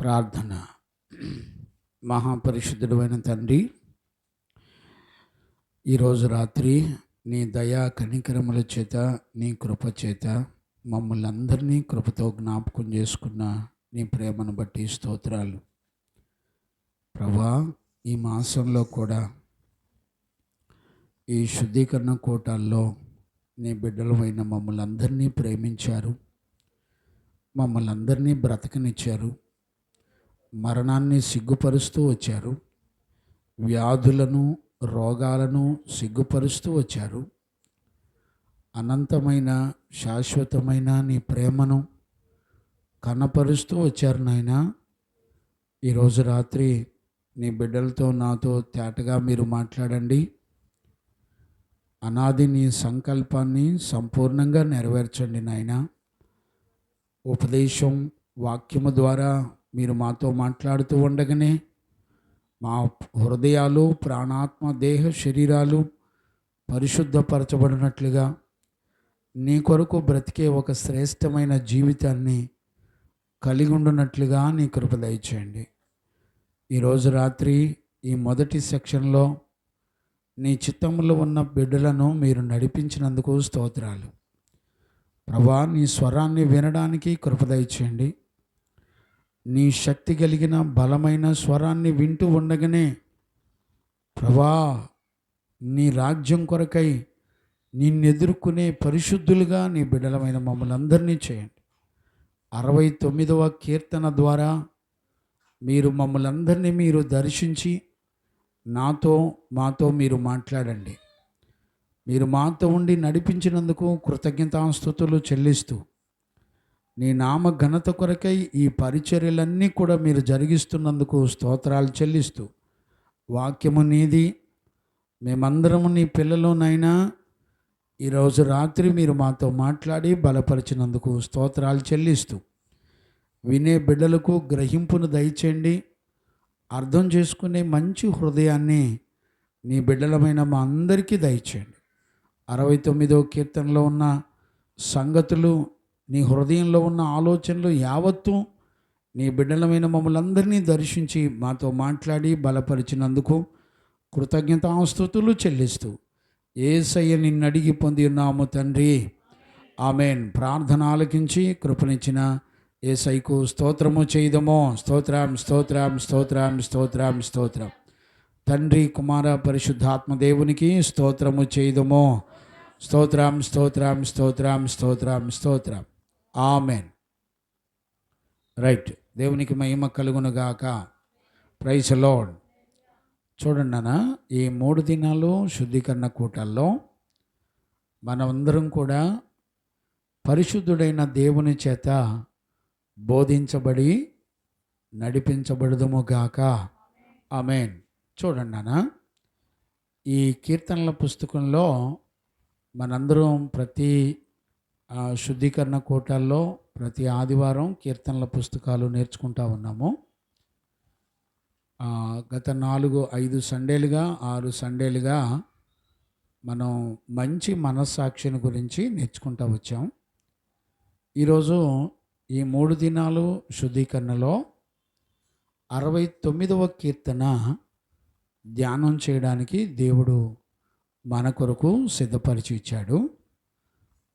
ప్రార్థన. మహాపరిశుద్ధుడైన తండ్రి, ఈరోజు రాత్రి నీ దయా కనికరముల చేత, నీ కృప చేత మమ్మల్ని అందరినీ కృపతో జ్ఞాపకం చేసుకున్న నీ ప్రేమను బట్టి స్తోత్రాలు. ప్రభా, ఈ మాసంలో కూడా ఈ శుద్ధీకరణ కూటాల్లో నీ బిడ్డలమైన మమ్మల్ని అందరినీ ప్రేమించారు, మమ్మల్ని అందరినీ బ్రతకనిచ్చారు, మరణాన్ని సిగ్గుపరుస్తూ వచ్చారు, వ్యాధులను రోగాలను సిగ్గుపరుస్తూ వచ్చారు. అనంతమైన శాశ్వతమైన నీ ప్రేమను కనపరుస్తూ వచ్చారు నాయనా. ఈరోజు రాత్రి నీ బిడ్డలతో నాతో తేటగా మీరు మాట్లాడండి. అనాది నీ సంకల్పాన్ని సంపూర్ణంగా నెరవేర్చండి నాయనా. ఉపదేశం వాక్యము ద్వారా మీరు మాతో మాట్లాడుతూ ఉండగానే మా హృదయాలు, ప్రాణాత్మ, దేహ శరీరాలు పరిశుద్ధపరచబడినట్లుగా నీ కొరకు బ్రతికే ఒక శ్రేష్టమైన జీవితాన్ని కలిగి ఉండునట్లుగా నీ కృప దయచేయండి. ఈరోజు రాత్రి ఈ మొదటి సెక్షన్లో నీ చిత్తంలో ఉన్న బిడ్డలను మీరు నడిపించినందుకు స్తోత్రాలు. ప్రభా, నీ స్వరాన్ని వినడానికి కృప దయచేయండి. నీ శక్తి కలిగిన బలమైన స్వరాన్ని వింటూ ఉండగానే ప్రభా, నీ రాజ్యం కొరకై నిన్నెదుర్కొనే పరిశుద్ధులుగా నీ బిడ్డలమైన మమ్మల్ని అందరినీ చేయండి. 69వ కీర్తన ద్వారా మీరు మమ్మల్ని అందరినీ మీరు దర్శించి మాతో మీరు మాట్లాడండి. మీరు మాతో ఉండి నడిపించినందుకు కృతజ్ఞతాస్తుతులు చెల్లిస్తూ నీ నామ ఘనత కొరకై ఈ పరిచర్యలన్నీ కూడా మీరు జరిగిస్తున్నందుకు స్తోత్రాలు చెల్లిస్తూ, వాక్యము నీది, మేమందరము నీ పిల్లలునైనా ఈరోజు రాత్రి మీరు మాతో మాట్లాడి బలపరిచినందుకు స్తోత్రాలు చెల్లిస్తూ, వినే బిడ్డలకు గ్రహింపును దయచేయండి. అర్థం చేసుకునే మంచి హృదయాన్ని నీ బిడ్డలమైన మా అందరికీ దయచేయండి. 69వ కీర్తనలో ఉన్న సంగతులు, నీ హృదయంలో ఉన్న ఆలోచనలు యావత్తు నీ బిడ్డలమైన మమ్మల్ని అందరినీ దర్శించి మాతో మాట్లాడి బలపరిచినందుకు కృతజ్ఞతాస్తుతులు చెల్లిస్తూ యేసయ్య నిన్ను అడిగి పొంది ఉన్నాము తండ్రి, ఆమెన్. ప్రార్థన ఆలకించి కృపనిచ్చిన యేసయ్యకు స్తోత్రము చేయదమో. స్తోత్రం, స్తోత్రం, స్తోత్రం, స్తోత్రం, స్తోత్రం. తండ్రి, కుమార, పరిశుద్ధాత్మ దేవునికి స్తోత్రము చేయదమో. స్తోత్రం, స్తోత్రం, స్తోత్రం, స్తోత్రం, స్తోత్రం. ఆమెన్. రైట్. దేవునికి మహిమ కలుగునుగాక. Praise the Lord. చూడండి అన్న, ఈ 3 దినాలు శుద్ధీకరణ కూటాల్లో మనమందరం కూడా పరిశుద్ధుడైన దేవుని చేత బోధించబడి నడిపించబడదుముగాక. ఆమెన్. చూడండి అన్న, ఈ కీర్తనల పుస్తకంలో మనందరం ప్రతి శుద్ధీకరణ కూటాల్లో ప్రతి ఆదివారం కీర్తనల పుస్తకాలు నేర్చుకుంటూ ఉన్నాము. గత 4-5 సండేలుగా 6 సండేలుగా మనం మంచి మనస్సాక్షిని గురించి నేర్చుకుంటూ వచ్చాం. ఈరోజు ఈ 3 దినాలు శుద్ధీకరణలో 69వ కీర్తన ధ్యానం చేయడానికి దేవుడు మన కొరకు సిద్ధపరిచి ఇచ్చాడు.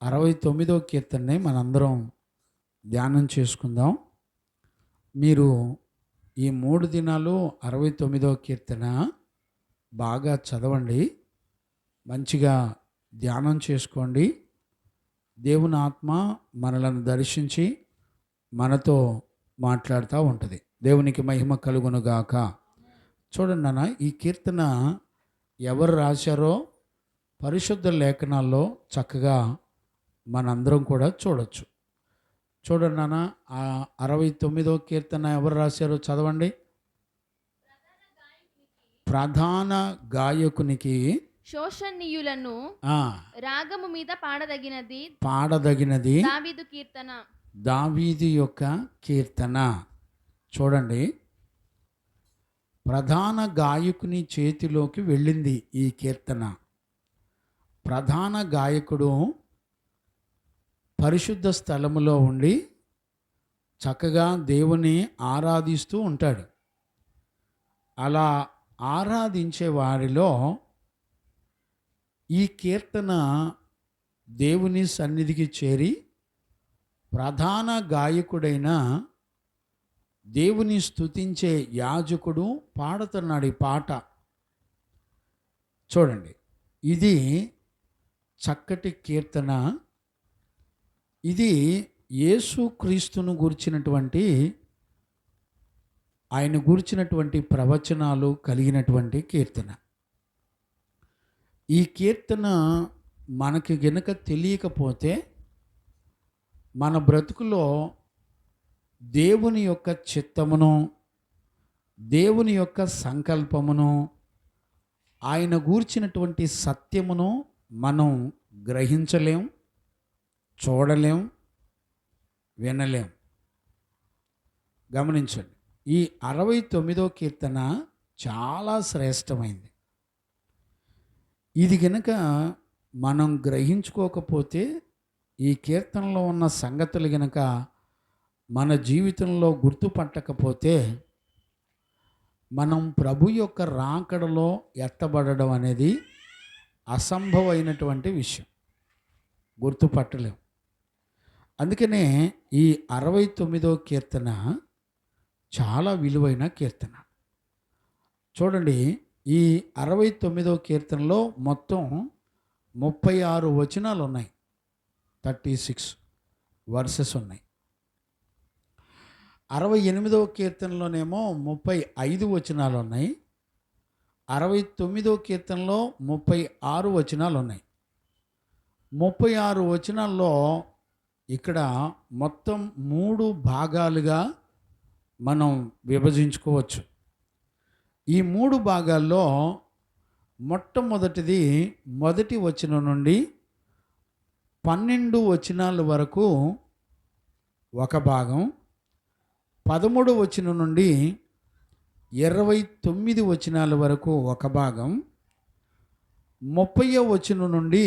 69వ కీర్తనని మనందరం ధ్యానం చేసుకుందాం. మీరు ఈ 3 దినాలు 69వ కీర్తన బాగా చదవండి, మంచిగా ధ్యానం చేసుకోండి. దేవుని ఆత్మ మనలను దర్శించి మనతో మాట్లాడుతూ ఉంటుంది. దేవునికి మహిమ కలుగునుగాక. చూడండి అన్న, ఈ కీర్తన ఎవరు రాశారో పరిశుద్ధ లేఖనాల్లో చక్కగా మనందరం కూడా చూడొచ్చు. చూడండి నాన్న, 69వ కీర్తన ఎవరు రాశారో చదవండి. ప్రధాన గాయకునికి శోషనీయులను రాగము మీద పాడదగినది దావీదు కీర్తన. దావీదు యొక్క కీర్తన. చూడండి, ప్రధాన గాయకుని చేతిలోకి వెళ్ళింది ఈ కీర్తన. ప్రధాన గాయకుడు పరిశుద్ధ స్థలములో ఉండి చక్కగా దేవుని ఆరాధిస్తూ ఉంటాడు. అలా ఆరాధించే వారిలో ఈ కీర్తన దేవుని సన్నిధికి చేరి ప్రధాన గాయకుడైన దేవుని స్తుతించే యాజకుడు పాడుతున్నాడు ఈ పాట. చూడండి, ఇది చక్కటి కీర్తన. ఇది యేసుక్రీస్తును గూర్చినటువంటి, ఆయన గూర్చినటువంటి ప్రవచనాలు కలిగినటువంటి కీర్తన. ఈ కీర్తన మనకి గనుక తెలియకపోతే మన బ్రతుకులో దేవుని యొక్క చిత్తమును, దేవుని యొక్క సంకల్పమును, ఆయన గూర్చినటువంటి సత్యమును మనం గ్రహించలేం, చూడలేం, వినలేం. గమనించండి, ఈ 69వ కీర్తన చాలా శ్రేష్టమైంది. ఇది గనక మనం గ్రహించుకోకపోతే, ఈ కీర్తనలో ఉన్న సంగతులు గనక మన జీవితంలో గుర్తుపట్టకపోతే, మనం ప్రభు యొక్క రాకడలో ఎత్తబడడం అనేది అసంభవమైనటువంటి విషయం, గుర్తుపట్టలేం. అందుకనే ఈ 69వ కీర్తన చాలా విలువైన కీర్తన. చూడండి, ఈ 69వ కీర్తనలో మొత్తం 36 వచనాలు ఉన్నాయి, 36 వర్సెస్ ఉన్నాయి. 68వ కీర్తనలోనేమో 35 వచనాలు ఉన్నాయి. 69వ కీర్తనలో 36 వచనాలు ఉన్నాయి. 36 వచనాల్లో ఇక్కడ మొత్తం 3 భాగాలుగా మనం విభజించుకోవచ్చు. ఈ 3 భాగాల్లో మొట్టమొదటిది మొదటి వచనం నుండి 12 వచనాల వరకు ఒక భాగం, 13 వచనం నుండి 29 వచనాల వరకు ఒక భాగం, 30వ వచనం నుండి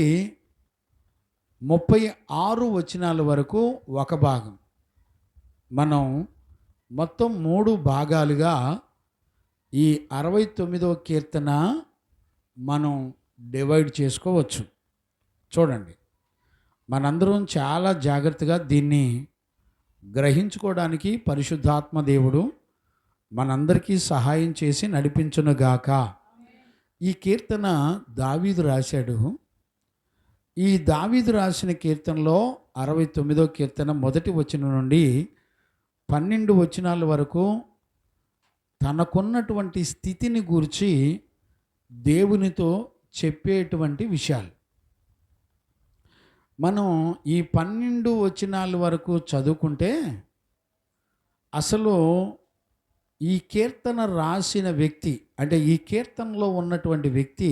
36 వచనాల వరకు ఒక భాగం. మనం మొత్తం 3 భాగాలుగా ఈ 69వ కీర్తన మనం డివైడ్ చేసుకోవచ్చు. చూడండి, మనందరం చాలా జాగ్రత్తగా దీన్ని గ్రహించుకోవడానికి పరిశుద్ధాత్మ దేవుడు మనందరికీ సహాయం చేసి నడిపించునుగాక. ఈ కీర్తన దావీదు రాశాడు. ఈ దావీదు రాసిన కీర్తనలో 69వ కీర్తన మొదటి వచనం నుండి 12 వచనాల వరకు తనకున్నటువంటి స్థితిని గూర్చి దేవునితో చెప్పేటువంటి విషయాలు. మనం ఈ 12 వచనాల వరకు చదువుకుంటే అసలు ఈ కీర్తన రాసిన వ్యక్తి, అంటే ఈ కీర్తనలో ఉన్నటువంటి వ్యక్తి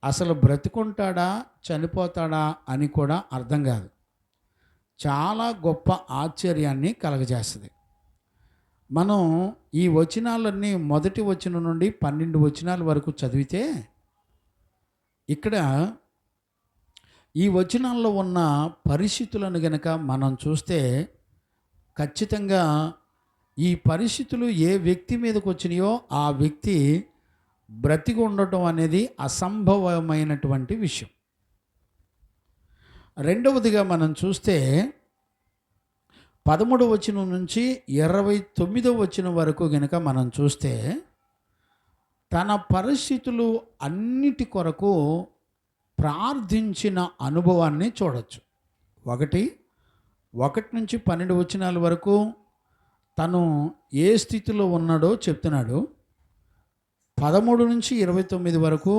అసలు బ్రతుకుంటాడా చనిపోతాడా అని కూడా అర్థం కాదు. చాలా గొప్ప ఆశ్చర్యాన్ని కలగజేస్తుంది. మనం ఈ వచనాలన్నీ మొదటి వచనం నుండి 12 వచనాల వరకు చదివితే, ఇక్కడ ఈ వచనాల్లో ఉన్న పరిస్థితులను గనక మనం చూస్తే ఖచ్చితంగా ఈ పరిస్థితులు ఏ వ్యక్తి మీదకి వచ్చినాయో ఆ వ్యక్తి బ్రతికి ఉండటం అనేది అసంభవమైనటువంటి విషయం. రెండవదిగా మనం చూస్తే 13వ వచనం నుంచి 29వ వచనం వరకు గనక మనం చూస్తే తన పరిస్థితులు అన్నిటి కొరకు ప్రార్థించిన అనుభవాన్ని చూడొచ్చు. 1 నుంచి 12 వచనాల వరకు తను ఏ స్థితిలో ఉన్నాడో చెప్తున్నాడు. 13 నుంచి 29 వరకు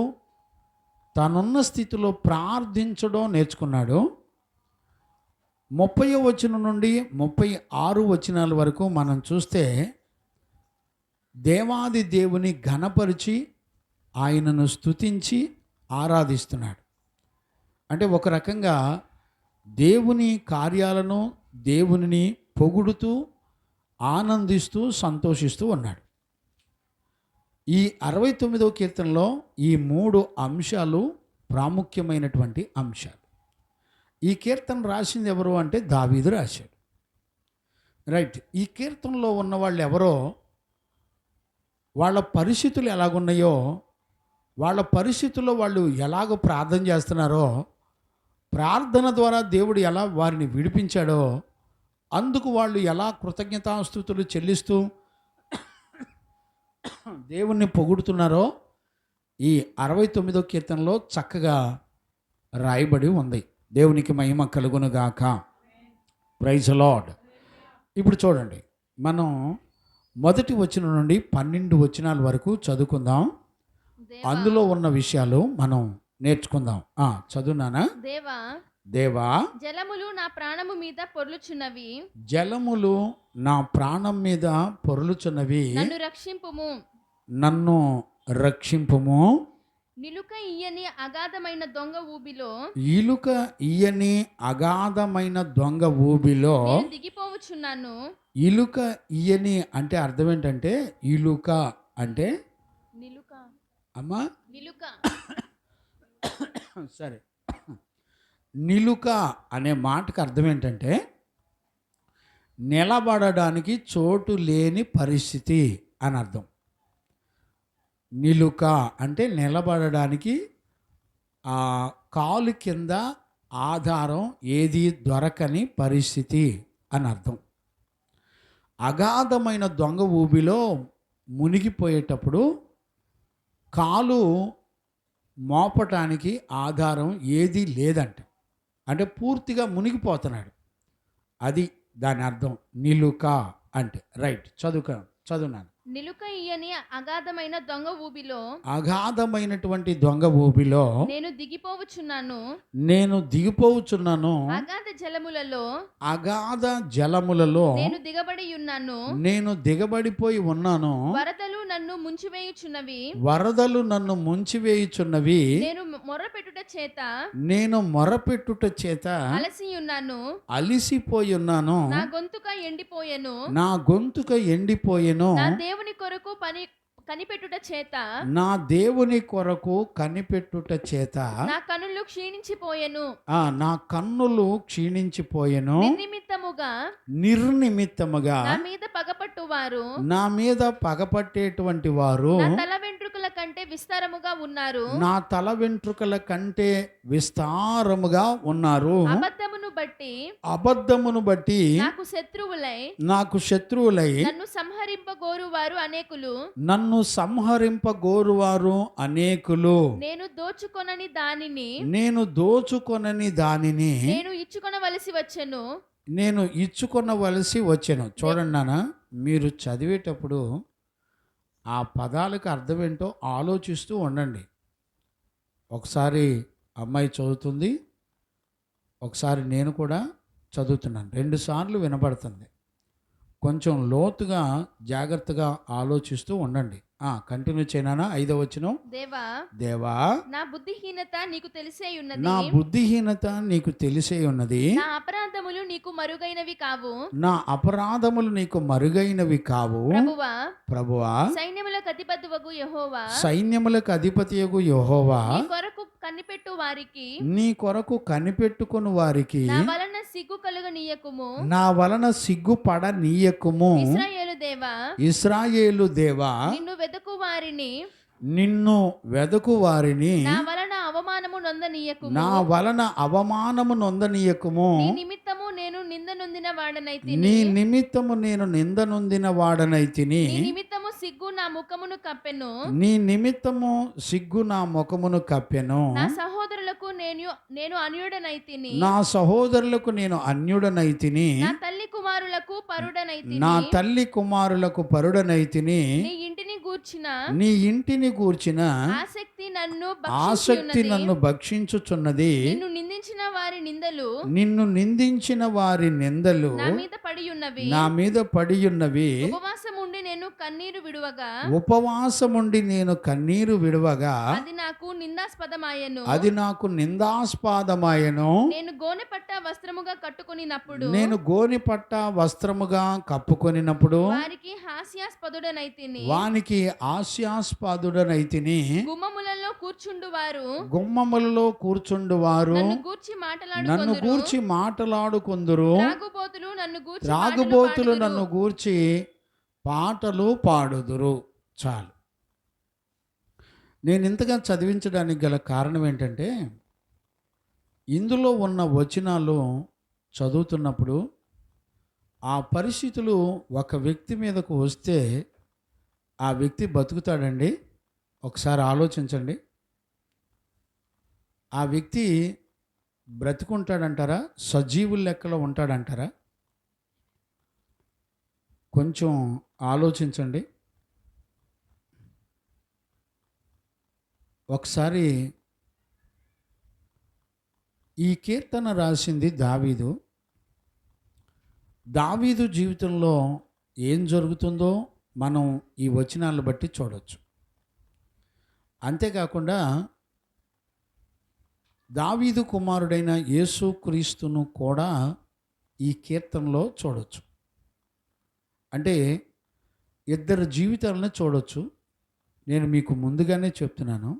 తనున్న స్థితిలో ప్రార్థించడం నేర్చుకున్నాడు. 30వ వచనం నుండి 36 వచనాల వరకు మనం చూస్తే దేవాది దేవుని ఘనపరిచి ఆయనను స్తుతించి ఆరాధిస్తున్నాడు. అంటే ఒక రకంగా దేవుని కార్యాలను, దేవునిని పొగుడుతూ ఆనందిస్తూ సంతోషిస్తూ ఉన్నాడు. ఈ 69వ కీర్తనలో ఈ 3 అంశాలు ప్రాముఖ్యమైనటువంటి అంశాలు. ఈ కీర్తన రాసింది ఎవరు అంటే దావీదు రాశాడు. రైట్. ఈ కీర్తనలో ఉన్న వాళ్ళు ఎవరో, వాళ్ళ పరిస్థితులు ఎలాగున్నాయో, వాళ్ళ పరిస్థితుల్లో వాళ్ళు ఎలాగో ప్రార్థన చేస్తున్నారో, ప్రార్థన ద్వారా దేవుడు ఎలా వారిని విడిపించాడో, అందుకు వాళ్ళు ఎలా కృతజ్ఞతాస్తుతులు చెల్లిస్తూ దేవుణ్ణి పొగుడుతున్నారో ఈ 69వ కీర్తనలో చక్కగా రాయబడి ఉంది. దేవునికి మహిమ కలుగునుగాక. Praise Lord. ఇప్పుడు చూడండి, మనం మొదటి వచనం నుండి 12 వచనాల వరకు చదువుకుందాం. అందులో ఉన్న విషయాలు మనం నేర్చుకుందాం. చదువునానా? దేవా, జలములు నా ప్రాణము మీద పొర్లుచున్నవి. జలములు నా ప్రాణం మీద పొర్లుచున్నవి. నన్ను రక్షింపుము. నన్ను రక్షింపుము. నిలుక ఇయ్యని అగాధమైన దొంగ ఊబిలో, ఇలుక ఇయ్యని అగాధమైన దొంగ ఊబిలో దిగిపోవచ్చున్నాను. ఇలుక ఇయ్యని అంటే అర్థం ఏంటంటే, ఇలుక అంటే నిలుక అమ్మా నిలుక సరే, నిలుక అనే మాటకు అర్థం ఏంటంటే నిలబడడానికి చోటు లేని పరిస్థితి అని అర్థం. నిలుక అంటే నిలబడడానికి కాలు కింద ఆధారం ఏది దొరకని పరిస్థితి అని అర్థం. అగాధమైన దొంగ ఊబిలో మునిగిపోయేటప్పుడు కాలు మోపటానికి ఆధారం ఏది లేదంట. అంటే పూర్తిగా మునిగిపోతున్నాడు. అది దాని అర్థం నిలుక అంటే. రైట్, చదువునాను. నిలుక ఇయ్యని అగాధమైన దొంగ ఊబిలో, అగాధమైనటువంటి దొంగ ఊబిలో నేను దిగిపోవచ్చున్నాను. అగాధ జలములలో నేను దిగబడిపోయి ఉన్నాను. వరదలు నన్ను ముంచివేయుచున్నవి. నేను మొరపెట్టుట చేత అలసిపోయి ఉన్నాను. నా గొంతుక ఎండిపోయెను. నా దేవుని కొరకు కనిపెట్టుట చేత నా కన్నులు క్షీణించిపోయెను. నిర్నిమిత్తముగా నా మీద పగపట్టేటువంటి వారు నా తల వెంట్రుకల కంటే విస్తారముగా ఉన్నారు. అబద్ధమును బట్టి నాకు శత్రువులై నన్ను సంహరింపగోరువారు అనేకులు. నేను దోచుకొనని దానిని నేను ఇచ్చుకొనవలసి వచ్చెను. చూడండి నాన్న, మీరు చదివేటప్పుడు ఆ పదాలకు అర్థం ఏంటో ఆలోచిస్తూ ఉండండి. ఒకసారి అమ్మాయి చదువుతుంది, ఒకసారి నేను కూడా చదువుతున్నాను. 2 సార్లు వినబడుతుంది. కొంచెం లోతుగా జాగ్రత్తగా ఆలోచిస్తూ ఉండండి. కంటిన్యూ చేయనా? 5వ వచనం. దేవా, నా బుద్ధిహీనత నీకు తెలిసే ఉన్నది. నా అపరాధములు నీకు మరుగైనవి కావు. ప్రభువా, సైన్యములకు అధిపతియగు యెహోవా నీ కొరకు కనిపెట్టుకుని వారికి నా వలన సిగ్గుపడనీయకుము. ఇశ్రాయేలు దేవా, నిన్ను వెదకు వారిని నా వలన అవమానము నొందనీయకుము. నీ నిమిత్తము నేను నింద నొందిన వాడనైతిని. నీ నిమిత్తము సిగ్గు నా ముఖమును కప్పెను. నా సహోదరులకు నేను అన్యుడనైతిని. నా తల్లి కుమారులకు పరుడనైతిని. నీ ఇంటిని గూర్చిన ఆసక్తి నన్ను భక్షించుచున్నది. నిన్ను నిందించిన వారి నిందలు నా మీద పడి ఉన్నవి. కన్నీరు విడువగా ఉపవాసముండి నేను కన్నీరు విడువగా అది నాకు నిందాస్పదమాయెను. అది నాకు నిందాస్పాదమాయెను. నేను గోనెపట్ట వస్త్రముగా కట్టుకొనినప్పుడు నేను గోనెపట్ట వస్త్రముగా కప్పుకొనినప్పుడు వారికి హాస్యాస్పదుడనైతిని. వానికి హాస్యాస్పదుడనైతిని. గుమ్మములలో కూర్చుండువారు గుమ్మములలో కూర్చుండువారు నన్ను గూర్చి నన్ను మాటలాడుకొందురు. గూర్చి మాటలాడుకొందురు. త్రాగుబోతులు నన్ను గూర్చి త్రాగుబోతులు మాటలు నన్ను గూర్చి పాటలు పాడుదురు. చాలు. నేను ఇంతగా చదివించడానికి గల కారణం ఏంటంటే, ఇందులో ఉన్న వచనాలు చదువుతున్నప్పుడు ఆ పరిస్థితులు ఒక వ్యక్తి మీదకు వస్తే ఆ వ్యక్తి బతుకుతాడండి? ఒకసారి ఆలోచించండి. ఆ వ్యక్తి బ్రతుకుంటాడంటారా? సజీవుల లెక్కలో ఉంటాడంటారా? కొంచెం ఆలోచించండి. ఒకసారి ఈ కీర్తన రాసింది దావీదు. దావీదు జీవితంలో ఏం జరుగుతుందో మనం ఈ వచనాలను బట్టి చూడవచ్చు. అంతేకాకుండా దావీదు కుమారుడైన యేసుక్రీస్తును కూడా ఈ కీర్తనలో చూడవచ్చు. అంటే ఇద్దరు జీవితాలను చూడవచ్చు. నేను మీకు ముందుగానే చెప్తున్నాను.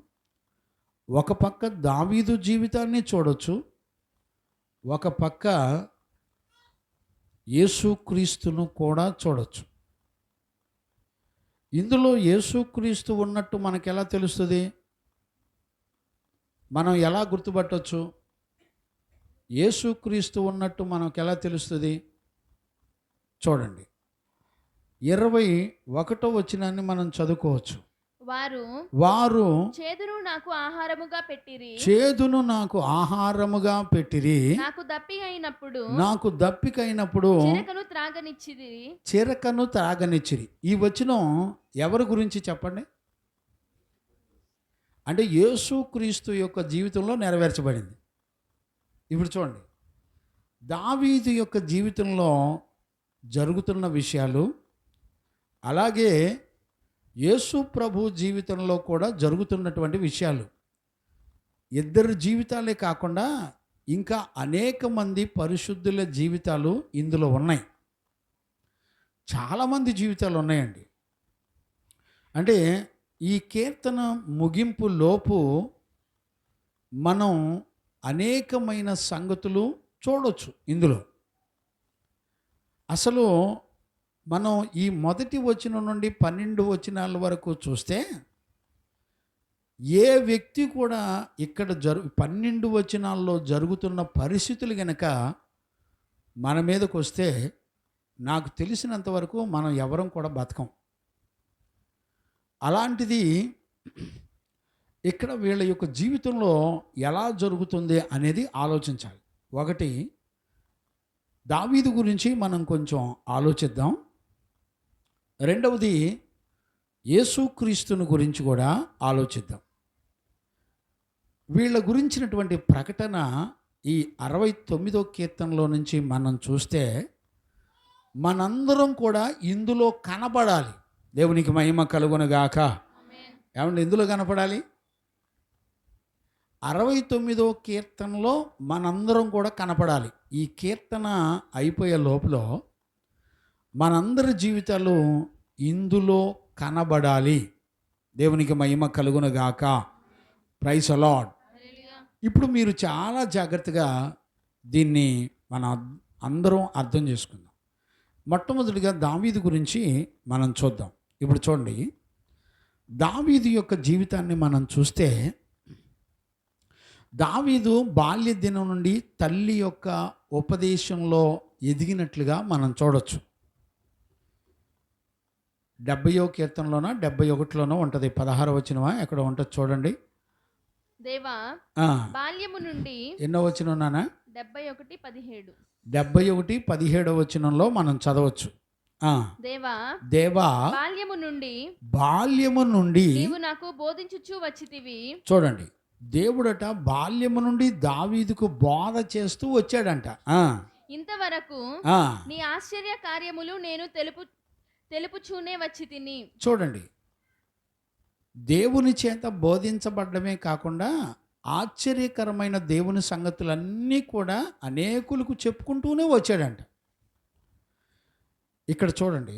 ఒక పక్క దావీదు జీవితాన్ని చూడవచ్చు, ఒక పక్క యేసుక్రీస్తును కూడా చూడవచ్చు. ఇందులో యేసుక్రీస్తు ఉన్నట్టు మనకు ఎలా తెలుస్తుంది? మనం ఎలా గుర్తుపట్టవచ్చు? యేసుక్రీస్తు ఉన్నట్టు మనకు ఎలా తెలుస్తుంది? చూడండి, 21వ వచనాన్ని మనం చదువుకోవచ్చు. వారు చేదును నాకు ఆహారముగా పెట్టిరి. చేదును నాకు ఆహారముగా పెట్టిరి. నాకు దప్పికైనప్పుడు చెరకను త్రాగనిచ్చిరి. ఈ వచనం ఎవరి గురించి చెప్పండి? అంటే యేసుక్రీస్తు యొక్క జీవితంలో నెరవేర్చబడింది. ఇప్పుడు చూడండి, దావీదు యొక్క జీవితంలో జరుగుతున్న విషయాలు, అలాగే యేసు ప్రభు జీవితంలో కూడా జరుగుతున్నటువంటి విషయాలు, ఇద్దరు జీవితాలే కాకుండా ఇంకా అనేక మంది పరిశుద్ధుల జీవితాలు ఇందులో ఉన్నాయి. చాలామంది జీవితాలు ఉన్నాయండి. అంటే ఈ కీర్తన ముగింపు లోపు మనం అనేకమైన సంగతులు చూడవచ్చు ఇందులో. అసలు మనం ఈ మొదటి వచనం నుండి 12 వచనాల వరకు చూస్తే ఏ వ్యక్తి కూడా ఇక్కడ 12 వచనాల్లో జరుగుతున్న పరిస్థితులు గనక మన మీదకు వస్తే నాకు తెలిసినంత వరకు మనం ఎవరం కూడా బతకం. అలాంటిది ఇక్కడ వీళ్ళ యొక్క జీవితంలో ఎలా జరుగుతుంది అనేది ఆలోచించాలి. ఒకటి, దావీదు గురించి మనం కొంచెం ఆలోచిద్దాం. రెండవది, యేసుక్రీస్తుని గురించి కూడా ఆలోచిద్దాం. వీళ్ళ గురించినటువంటి ప్రకటన ఈ 69వ కీర్తనలో నుంచి మనం చూస్తే మనందరం కూడా ఇందులో కనబడాలి. దేవునికి మహిమ కలుగునుగాక. ఏమంటే ఇందులో కనపడాలి? 69వ కీర్తనలో మనందరం కూడా కనపడాలి. ఈ కీర్తన అయిపోయే లోపల మనందరి జీవితాలు ఇందులో కనబడాలి. దేవునికి మహిమ కలుగునుగాక. Praise the Lord. ఇప్పుడు మీరు చాలా జాగ్రత్తగా దీన్ని అందరం అర్థం చేసుకుందాం. మొట్టమొదటిగా దావీదు గురించి మనం చూద్దాం. ఇప్పుడు చూడండి, దావీదు యొక్క జీవితాన్ని మనం చూస్తే దావీదు బాల్య దినం నుండి తల్లి యొక్క ఉపదేశంలో ఎదిగినట్లుగా మనం చూడొచ్చు. 70వ కీర్తనలోన 71లోనో ఉంటుంది. 16వ వచనమా ఎక్కడ ఉంటుంది చూడండి. దేవా బాల్యము నుండి ఎన్నో వచనం నానా? 71:17. 71:17వ వచనంలో మనం చదవచ్చు. దేవా బాల్యము నుండి నీవు నాకు బోధించుచు వచ్చితివి. చూడండి, దేవుడట బాల్యము నుండి దావీదుకు బోధ చేస్తూ వచ్చాడంట. ఇంతవరకు నీ ఆశ్చర్య కార్యములు నేను తెలుపుచూనే వచ్చి తిని. చూడండి, దేవుని చేత బోధించబడ్డమే కాకుండా ఆశ్చర్యకరమైన దేవుని సంగతులన్నీ కూడా అనేకులకు చెప్పుకుంటూనే వచ్చాడంట. ఇక్కడ చూడండి,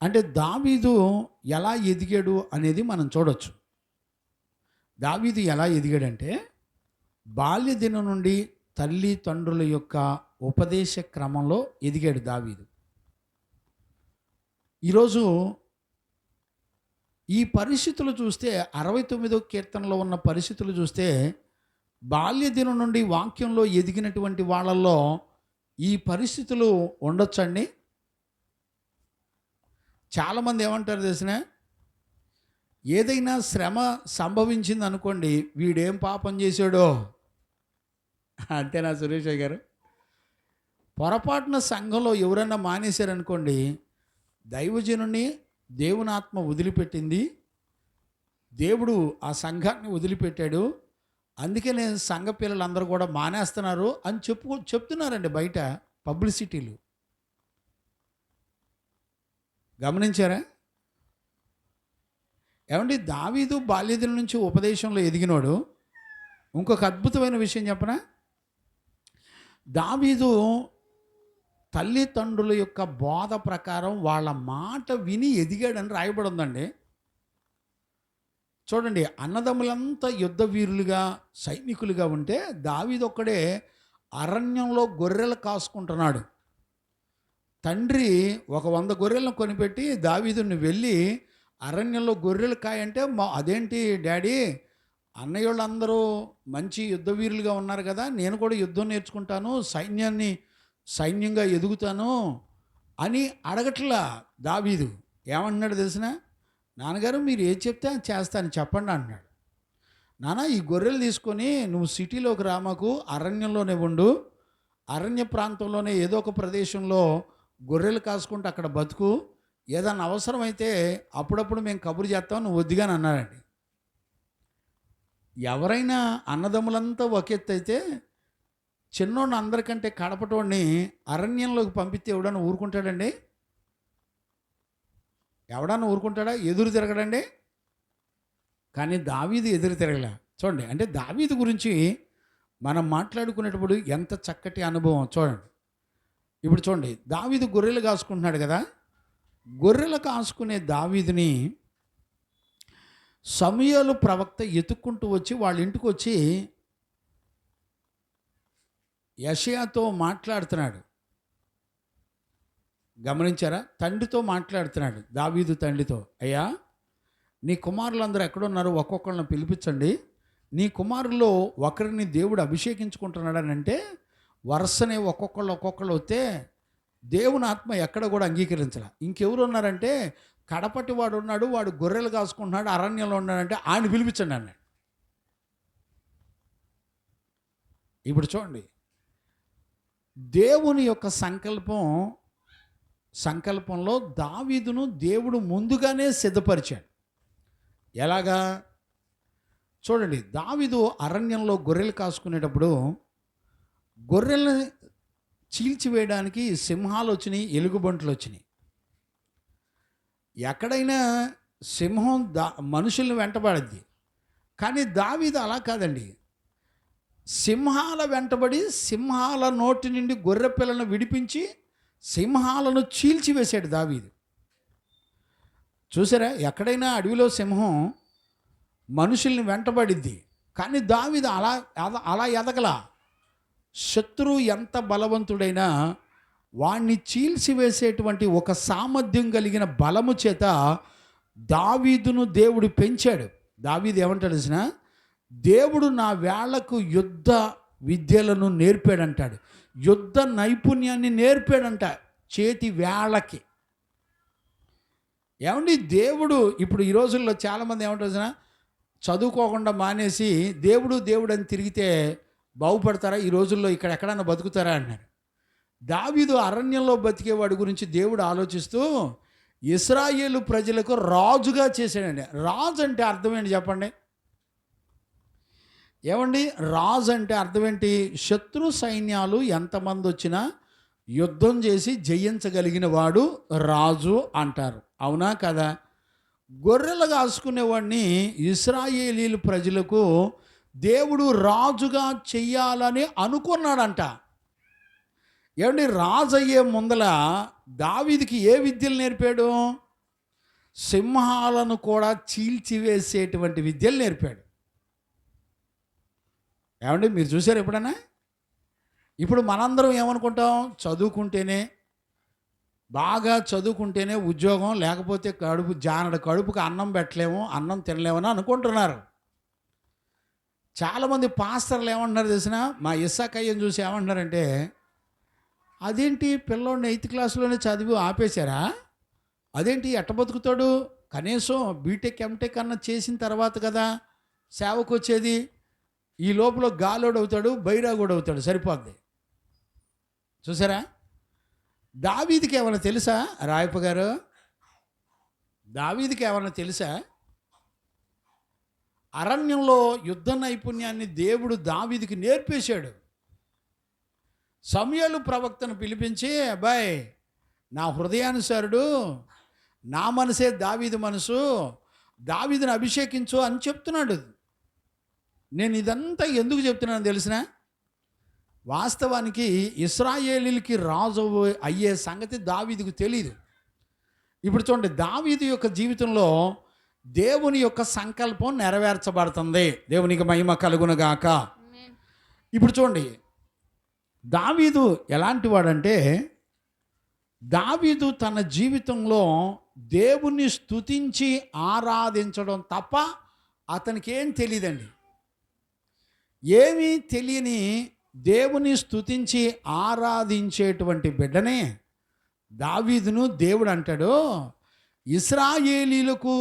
అంటే దావీదు ఎలా ఎదిగాడు అనేది మనం చూడొచ్చు. దావీదు ఎలా ఎదిగాడంటే బాల్య దినం నుండి తల్లి తండ్రుల యొక్క ఉపదేశ క్రమంలో ఎదిగాడు దావీదు. ఈరోజు ఈ పరిస్థితులు చూస్తే 69వ కీర్తనలో ఉన్న పరిస్థితులు చూస్తే బాల్య దినం నుండి వాక్యంలో ఎదిగినటువంటి వాళ్ళల్లో ఈ పరిస్థితులు ఉండొచ్చండి. చాలామంది ఏమంటారు తెలిసిన, ఏదైనా శ్రమ సంభవించింది అనుకోండి, వీడేం పాపం చేశాడో. అంతేనా సురేష్ గారు? పొరపాటున సంఘంలో ఎవరైనా మానేశారనుకోండి, దైవజనుని దేవుని ఆత్మ వదిలిపెట్టింది, దేవుడు ఆ సంఘాన్ని వదిలిపెట్టాడు, అందుకనే సంఘ పిల్లలందరూ కూడా మానేస్తున్నారు అని చెప్తున్నారండి బయట పబ్లిసిటీలు. గమనించారా? ఏమండి, దావీదు బాల్యదినం నుంచి ఉపదేశంలో ఎదిగినోడు. ఇంకొక అద్భుతమైన విషయం చెప్పనా, దావీదు తల్లిదండ్రుల యొక్క బోధ ప్రకారం వాళ్ళ మాట విని ఎదిగాడని రాయబడి ఉందండి. చూడండి, అన్నదమ్ములంతా యుద్ధ వీరులుగా సైనికులుగా ఉంటే దావీదు ఒక్కడే అరణ్యంలో గొర్రెలు కాసుకుంటున్నాడు. తండ్రి ఒక 100 గొర్రెలను కొనిపెట్టి, దావీదుని వెళ్ళి అరణ్యంలో గొర్రెలు కాయంటే, అదేంటి డాడీ, అన్నయ్య వాళ్ళందరూ మంచి యుద్ధ వీరులుగా ఉన్నారు కదా, నేను కూడా యుద్ధం నేర్చుకుంటాను, సైన్యంగా ఎదుగుతాను అని అడగట్లా. దావీదు ఏమంటున్నాడు తెలిసిన, నాన్నగారు మీరు ఏది చెప్తే అది చేస్తాను చెప్పండి అన్నాడు. నాన్న, ఈ గొర్రెలు తీసుకొని నువ్వు సిటీలోకి రామాకు, అరణ్యంలోనే ఉండు, అరణ్య ప్రాంతంలోనే ఏదో ఒక ప్రదేశంలో గొర్రెలు కాసుకుంటూ అక్కడ బతుకు, ఏదన్నా అవసరమైతే అప్పుడప్పుడు మేము కబురు చేస్తాం, నువ్వు వద్దుగాని అన్నాడండి. ఎవరైనా అన్నదమ్ములంతా ఒక ఎత్తు అయితే, చిన్నోడిని అందరికంటే కడపటోడిని అరణ్యంలోకి పంపిస్తే ఎవడన్నా ఊరుకుంటాడండి? ఎవడన్నా ఊరుకుంటాడా? ఎదురు తిరగడండి. కానీ దావీదు ఎదురు తిరగలే. చూడండి, అంటే దావీదు గురించి మనం మాట్లాడుకునేటప్పుడు ఎంత చక్కటి అనుభవం చూడండి. ఇప్పుడు చూడండి, దావీదు గొర్రెలు కాసుకుంటున్నాడు కదా, గొర్రెలు కాసుకునే దావీదుని సమూయేలు ప్రవక్త ఎత్తుక్కుంటూ వచ్చి వాళ్ళ ఇంటికి వచ్చి యెషయాతో మాట్లాడుతున్నాడు. గమనించారా? తండ్రితో మాట్లాడుతున్నాడు, దావీదు తండ్రితో. అయ్యా, నీ కుమారులందరూ ఎక్కడున్నారు, ఒక్కొక్కరిని పిలిపించండి, నీ కుమారుల్లో ఒకరిని దేవుడు అభిషేకించుకుంటున్నాడని అంటే వరుసనే ఒక్కొక్కళ్ళు వస్తే దేవుని ఆత్మ ఎక్కడ కూడా అంగీకరించాల. ఇంకెవరు ఉన్నారంటే కడపటి వాడు ఉన్నాడు, వాడు గొర్రెలు కాసుకుంటున్నాడు, అరణ్యంలో ఉన్నాడంటే ఆయన పిలిపించండి అన్నాడు. ఇప్పుడు చూడండి, దేవుని యొక్క సంకల్పంలో దావీదును దేవుడు ముందుగానే సిద్ధపరిచాడు. ఎలాగా? చూడండి, దావీదు అరణ్యంలో గొర్రెలు కాసుకునేటప్పుడు గొర్రెల్ని చీల్చివేయడానికి సింహాలు వచ్చినాయి, ఎలుగుబంట్లు వచ్చినాయి. ఎక్కడైనా సింహం మనుషుల్ని వెంటబడింది, కానీ దావీదు అలా కాదండి. సింహాల వెంటబడి సింహాల నోటి నుండి గొర్రె పిల్లను విడిపించి సింహాలను చీల్చివేశాడు దావీదు. చూసారా? ఎక్కడైనా అడవిలో సింహం మనుషుల్ని వెంటబడిద్ది, కానీ దావీదు అలా ఎదగల. శత్రువు ఎంత బలవంతుడైనా వాణ్ణి చీల్చివేసేటువంటి ఒక సామర్థ్యం కలిగిన బలము చేత దావీదును దేవుడు పెంచాడు. దావీదు ఏమంటాడు తెలిసిన, దేవుడు నా వేళ్లకు యుద్ధ విద్యలను నేర్పాడంటాడు, యుద్ధ నైపుణ్యాన్ని నేర్పాడంట చేతి వేళ్ళకి. ఏమండి, దేవుడు ఇప్పుడు ఈ రోజుల్లో చాలామంది ఏమంటారు, చదువుకోకుండా మానేసి దేవుడు అని తిరిగితే బాగుపడతారా, ఈ రోజుల్లో ఇక్కడ ఎక్కడన్నా బతుకుతారా అన్నారు. దావీదు అరణ్యంలో బతికేవాడి గురించి దేవుడు ఆలోచిస్తూ ఇశ్రాయేలు ప్రజలకు రాజుగా చేశాడండి. రాజు అంటే అర్థం ఏంటి చెప్పండి? ఏమండి, రాజు అంటే అర్థం ఏంటి? శత్రు సైన్యాలు ఎంతమంది వచ్చినా యుద్ధం చేసి జయించగలిగిన వాడు రాజు అంటారు. అవునా కదా? గొర్రెలు కాసుకునేవాడిని ఇశ్రాయేలీలు ప్రజలకు దేవుడు రాజుగా చెయ్యాలని అనుకున్నాడంట. ఏమండి, రాజు అయ్యే ముందల దావీదుకి ఏ విద్యలు నేర్పాడు? సింహాలను కూడా చీల్చివేసేటువంటి విద్యలు నేర్పాడు. ఏమండి, మీరు చూసారు ఎప్పుడన్నా? ఇప్పుడు మనందరం ఏమనుకుంటాం? బాగా చదువుకుంటేనే ఉద్యోగం, లేకపోతే కడుపుకి అన్నం పెట్టలేము, అన్నం తినలేమని అనుకుంటున్నారు. చాలామంది పాస్టర్లు ఏమంటున్నారు తెలిసిన? మా ఇస్సాకయ్యను చూసి ఏమంటున్నారంటే, అదేంటి పిల్లోడిని 8th క్లాస్లోనే చదివి ఆపేశారా? అదేంటి ఎట్ట బతుకుతాడు? కనీసం బీటెక్ ఎంటెక్ అన్న చేసిన తర్వాత కదా సేవకు వచ్చేది. ఈ లోపల గాలోడు అవుతాడు, బైరాగోడు అవుతాడు, సరిపోద్ది. చూసారా? దావీదుకి ఏమైనా తెలుసా? రాయప్ప గారు, దావీదుకి ఏమైనా తెలుసా? అరణ్యంలో యుద్ధ నైపుణ్యాన్ని దేవుడు దావీదుకి నేర్పేశాడు. సమూయేలు ప్రవక్తను పిలిపించి, అబ్బాయి నా హృదయానుసారుడు, నా మనసే దావీదు మనసు, దావీదుని అభిషేకించు అని చెప్తున్నాడు. నేను ఇదంతా ఎందుకు చెప్తున్నాను తెలిసిన? వాస్తవానికి ఇశ్రాయేలీలకి రాజు అయ్యే సంగతి దావీదుకు తెలియదు. ఇప్పుడు చూడండి, దావీదు యొక్క జీవితంలో దేవుని యొక్క సంకల్పం నెరవేర్చబడుతుంది. దేవునికి మహిమ కలుగునుగాక. ఇప్పుడు చూడండి, దావీదు ఎలాంటి వాడంటే, దావీదు తన జీవితంలో దేవుణ్ణి స్తుతించి ఆరాధించడం తప్ప అతనికి ఏం తెలియదండి. ఏమీ తెలియని దేవుని స్తుతించి ఆరాధించేటువంటి బిడ్డనే దావీదును దేవుడు అంటాడు, ఇశ్రాయేలీలకు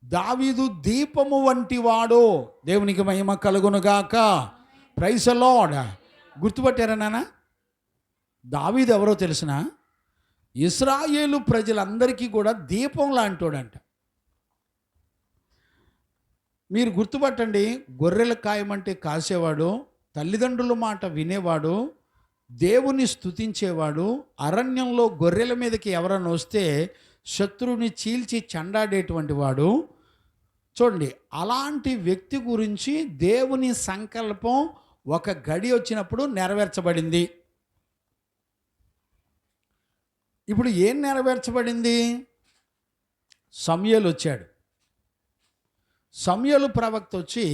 దావీదు దీపము వంటి వాడు. దేవునికి మహిమ కలుగునుగాక. Praise the lord. గుర్తుపట్టారా నాన్న? దావీదు ఎవరో తెలిసిన? ఇశ్రాయేలు ప్రజలందరికీ కూడా దీపం లాంటోడంట. మీరు గుర్తుపట్టండి, గొర్రెల కాయమంటే కాసేవాడు, తల్లిదండ్రుల మాట వినేవాడు, దేవుని స్తుతించేవాడు, అరణ్యంలో గొర్రెల మీదకి ఎవరైనా వస్తే శత్రువుని చీల్చి చెండాడేటువంటి వాడు. చూడండి, అలాంటి వ్యక్తి గురించి దేవుని సంకల్పం ఒక గడి వచ్చినప్పుడు నెరవేర్చబడింది. ఇప్పుడు ఏం నెరవేర్చబడింది? సమూయేలు వచ్చాడు. సమూయేలు ప్రవక్త వచ్చి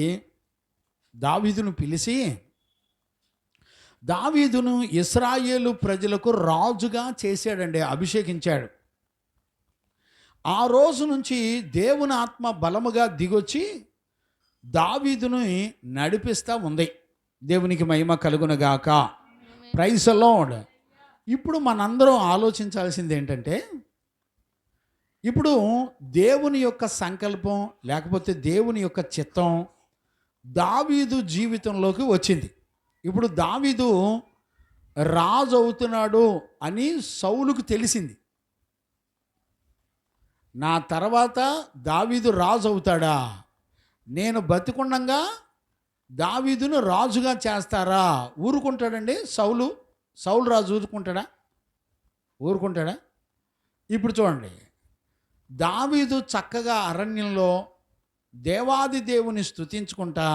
దావీదును పిలిచి, దావీదును ఇశ్రాయేలు ప్రజలకు రాజుగా చేశాడండి, అభిషేకించాడు. ఆ రోజు నుంచి దేవుని ఆత్మ బలముగా దిగొచ్చి దావీదును నడిపిస్తూ ఉంది. దేవునికి మహిమ కలుగునుగాక. Praise the Lord. ఇప్పుడు మనందరం ఆలోచించాల్సింది ఏంటంటే, ఇప్పుడు దేవుని యొక్క సంకల్పం లేకపోతే దేవుని యొక్క చిత్తం దావీదు జీవితంలోకి వచ్చింది. ఇప్పుడు దావీదు రాజు అవుతున్నాడు అని సౌలుకు తెలిసింది. నా తర్వాత దావీదు రాజు అవుతాడా? నేను బతికుండగా దావీదును రాజుగా చేస్తారా? ఊరుకుంటాడండి సౌలు రాజు ఊరుకుంటాడా? ఇప్పుడు చూడండి, దావీదు చక్కగా అరణ్యంలో దేవాది దేవుని స్తుతించుకుంటా,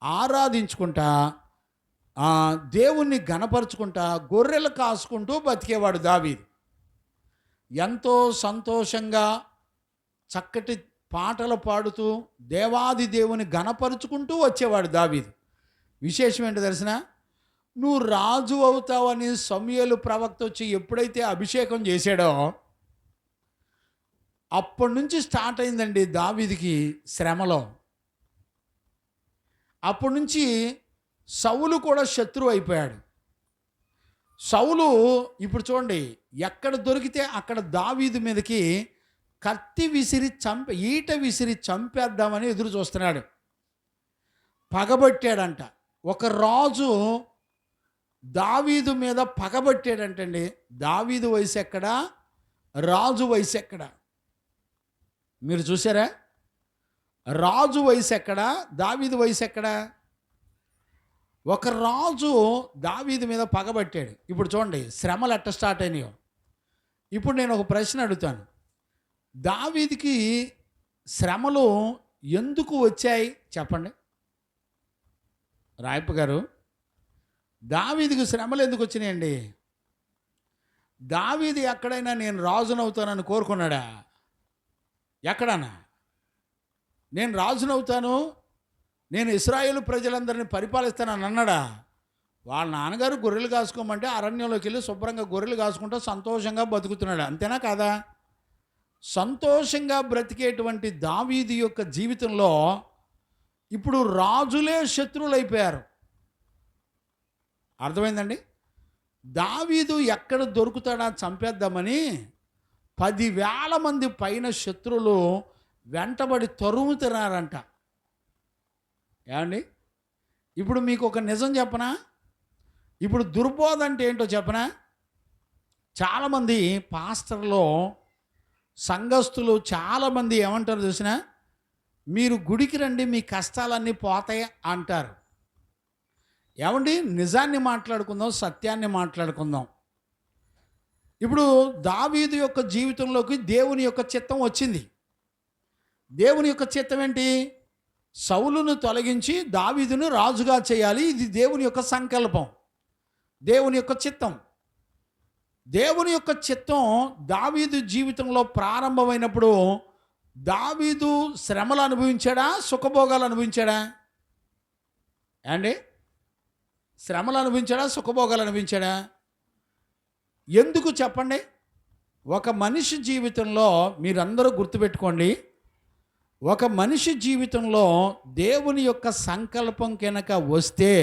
ఆరాధించుకుంటా, దేవుణ్ణి గణపరుచుకుంటా, గొర్రెలు కాసుకుంటూ బతికేవాడు దావీదు. ఎంతో సంతోషంగా చక్కటి పాటలు పాడుతూ దేవాది దేవుని గణపరుచుకుంటూ వచ్చేవాడు దావీదు. విశేషం ఏంటో తెలిసిన? నువ్వు రాజు అవుతావని సమూయేలు ప్రవక్త వచ్చి ఎప్పుడైతే అభిషేకం చేశాడో అప్పటి నుంచి స్టార్ట్ అయిందండి దావీదుకి శ్రమలో. అప్పటి నుంచి సౌలు కూడా శత్రువు అయిపోయాడు. సౌలు ఇప్పుడు చూడండి, ఎక్కడ దొరికితే అక్కడ దావీదు మీదకి కత్తి విసిరి ఈట విసిరి చంపేద్దామని ఎదురు చూస్తున్నాడు. పగబట్టాడంట. ఒక రాజు దావీదు మీద పగబట్టాడంటండి. దావీదు వయసు ఎక్కడా, రాజు వయసు ఎక్కడా? మీరు చూసారా? రాజు వయసు ఎక్కడా, దావీదు వయసు ఎక్కడా? ఒక రాజు దావీదు మీద పగబట్టాడు. ఇప్పుడు చూడండి శ్రమలు ఎట్ట స్టార్ట్ అయినాయో. ఇప్పుడు నేను ఒక ప్రశ్న అడుగుతాను, దావీదుకి శ్రమలు ఎందుకు వచ్చాయి చెప్పండి. రాయప్ప గారు, దావీదుకి శ్రమలు ఎందుకు వచ్చినాయండి? దావీదు ఎక్కడైనా నేను రాజునవుతానని కోరుకున్నాడా? ఎక్కడన్నా నేను రాజునవుతాను, నేను ఇశ్రాయేలు ప్రజలందరినీ పరిపాలిస్తానని అన్నాడా? వాళ్ళ నాన్నగారు గొర్రెలు కాసుకోమంటే అరణ్యంలోకి వెళ్ళి శుభ్రంగా గొర్రెలు కాసుకుంటూ సంతోషంగా బతుకుతున్నాడు, అంతేనా కాదా? సంతోషంగా బ్రతికేటువంటి దావీదు యొక్క జీవితంలో ఇప్పుడు రాజులే శత్రువులు అయిపోయారు. అర్థమైందండి? దావీదు ఎక్కడ దొరుకుతాడా చంపేద్దామని 10,000 మంది పైన శత్రువులు వెంటబడి తరుముతున్నారంట. ఏమండి, ఇప్పుడు మీకు ఒక నిజం చెప్పనా? ఇప్పుడు దుర్బోధ అంటే ఏంటో చెప్పనా? చాలామంది పాస్టర్లు, సంఘస్థులు చాలామంది ఏమంటారు చూసినా, మీరు గుడికి రండి మీ కష్టాలన్నీ పోతాయి అంటారు. ఏమండి, నిజాన్ని మాట్లాడుకుందాం, సత్యాన్ని మాట్లాడుకుందాం. ఇప్పుడు దావీదు యొక్క జీవితంలోకి దేవుని యొక్క చిత్తం వచ్చింది. దేవుని యొక్క చిత్తం ఏంటి? సౌలును తొలగించి దావీదును రాజుగా చేయాలి. ఇది దేవుని యొక్క సంకల్పం, దేవుని యొక్క చిత్తం. దేవుని యొక్క చిత్తం దావీదు జీవితంలో ప్రారంభమైనప్పుడు దావీదు శ్రమలు అనుభవించాడా, సుఖభోగాలు అనుభవించాడా? అండి, శ్రమలు అనుభవించాడా, సుఖభోగాలు అనుభవించాడా? ఎందుకు చెప్పండి? ఒక మనిషి జీవితంలో మీరందరూ గుర్తుపెట్టుకోండి, ఒక మనిషి జీవితంలో దేవుని యొక్క సంకల్పం కనుక వస్తే,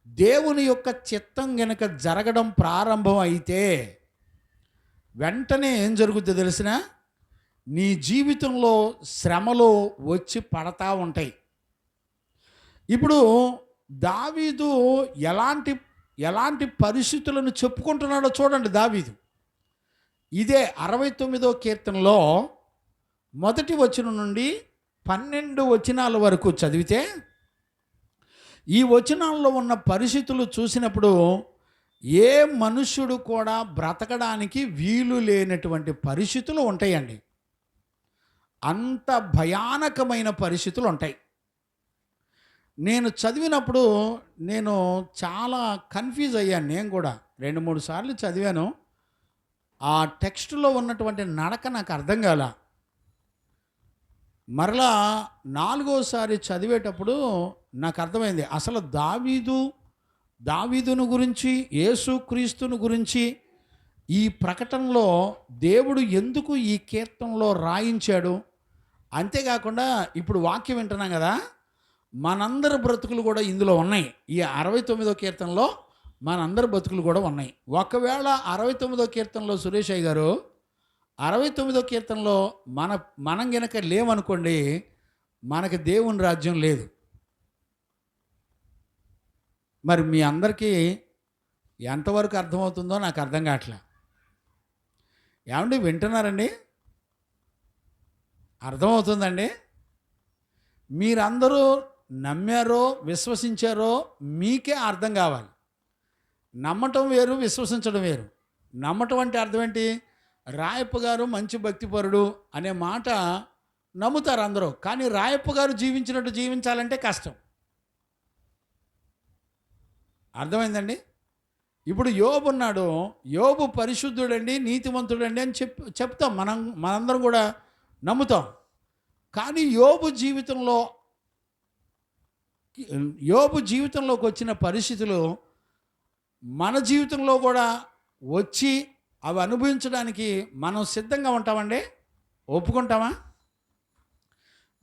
దేవుని యొక్క చిత్తం కనుక జరగడం ప్రారంభం అయితే వెంటనే ఏం జరుగుతుందో తెలిసిన? నీ జీవితంలో శ్రమలు వచ్చి పడతా ఉంటాయి. ఇప్పుడు దావీదు ఎలాంటి పరిస్థితులను చెప్పుకుంటున్నాడో చూడండి. దావీదు ఇదే 69వ కీర్తనలో 1వ వచనం నుండి 12 వచనాల వరకు చదివితే, ఈ వచనాల్లో ఉన్న పరిస్థితులు చూసినప్పుడు ఏ మనుష్యుడు కూడా బ్రతకడానికి వీలు లేనటువంటి పరిస్థితులు ఉంటాయండి. అంత భయానకమైన పరిస్థితులు ఉంటాయి. నేను చదివినప్పుడు నేను చాలా కన్ఫ్యూజ్ అయ్యాను. నేను కూడా 2-3 సార్లు చదివాను. ఆ టెక్స్ట్లో ఉన్నటువంటి నడక నాకు అర్థం కాల. మరలా 4వసారి చదివేటప్పుడు నాకు అర్థమైంది, అసలు దావీదును గురించి, యేసుక్రీస్తును గురించి ఈ ప్రకటనలో దేవుడు ఎందుకు ఈ కీర్తనలో రాయించాడు. అంతేకాకుండా ఇప్పుడు వాక్యం వింటున్నాం కదా, మనందరి బ్రతుకులు కూడా ఇందులో ఉన్నాయి. ఈ 69వ కీర్తనలో మనందరి బ్రతుకులు కూడా ఉన్నాయి. ఒకవేళ 69వ కీర్తనలో సురేష్ అయ్య గారు 69వ కీర్తనలో మనం గనక లేవనుకోండి, మనకి దేవుని రాజ్యం లేదు. మరి మీ అందరికీ ఎంతవరకు అర్థమవుతుందో నాకు అర్థం కావట్లే. ఏమండి, వింటున్నారండి? అర్థమవుతుందండి? మీరందరూ నమ్మారో విశ్వసించారో మీకే అర్థం కావాలి. నమ్మటం వేరు, విశ్వసించడం వేరు. నమ్మటం అంటే అర్థం ఏంటి? రాయప్ప గారు మంచి భక్తిపరుడు అనే మాట నమ్ముతారు అందరూ, కానీ రాయప్ప గారు జీవించినట్టు జీవించాలంటే కష్టం. అర్థమైందండి? ఇప్పుడు యోబు ఉన్నాడు, యోబు పరిశుద్ధుడండి, నీతిమంతుడండి అని చెప్తాం, మనందరం కూడా నమ్ముతాం. కానీ యోబు జీవితంలోకి వచ్చిన పరిస్థితులు మన జీవితంలో కూడా వచ్చి అవి అనుభవించడానికి మనం సిద్ధంగా ఉంటామండి? ఒప్పుకుంటామా?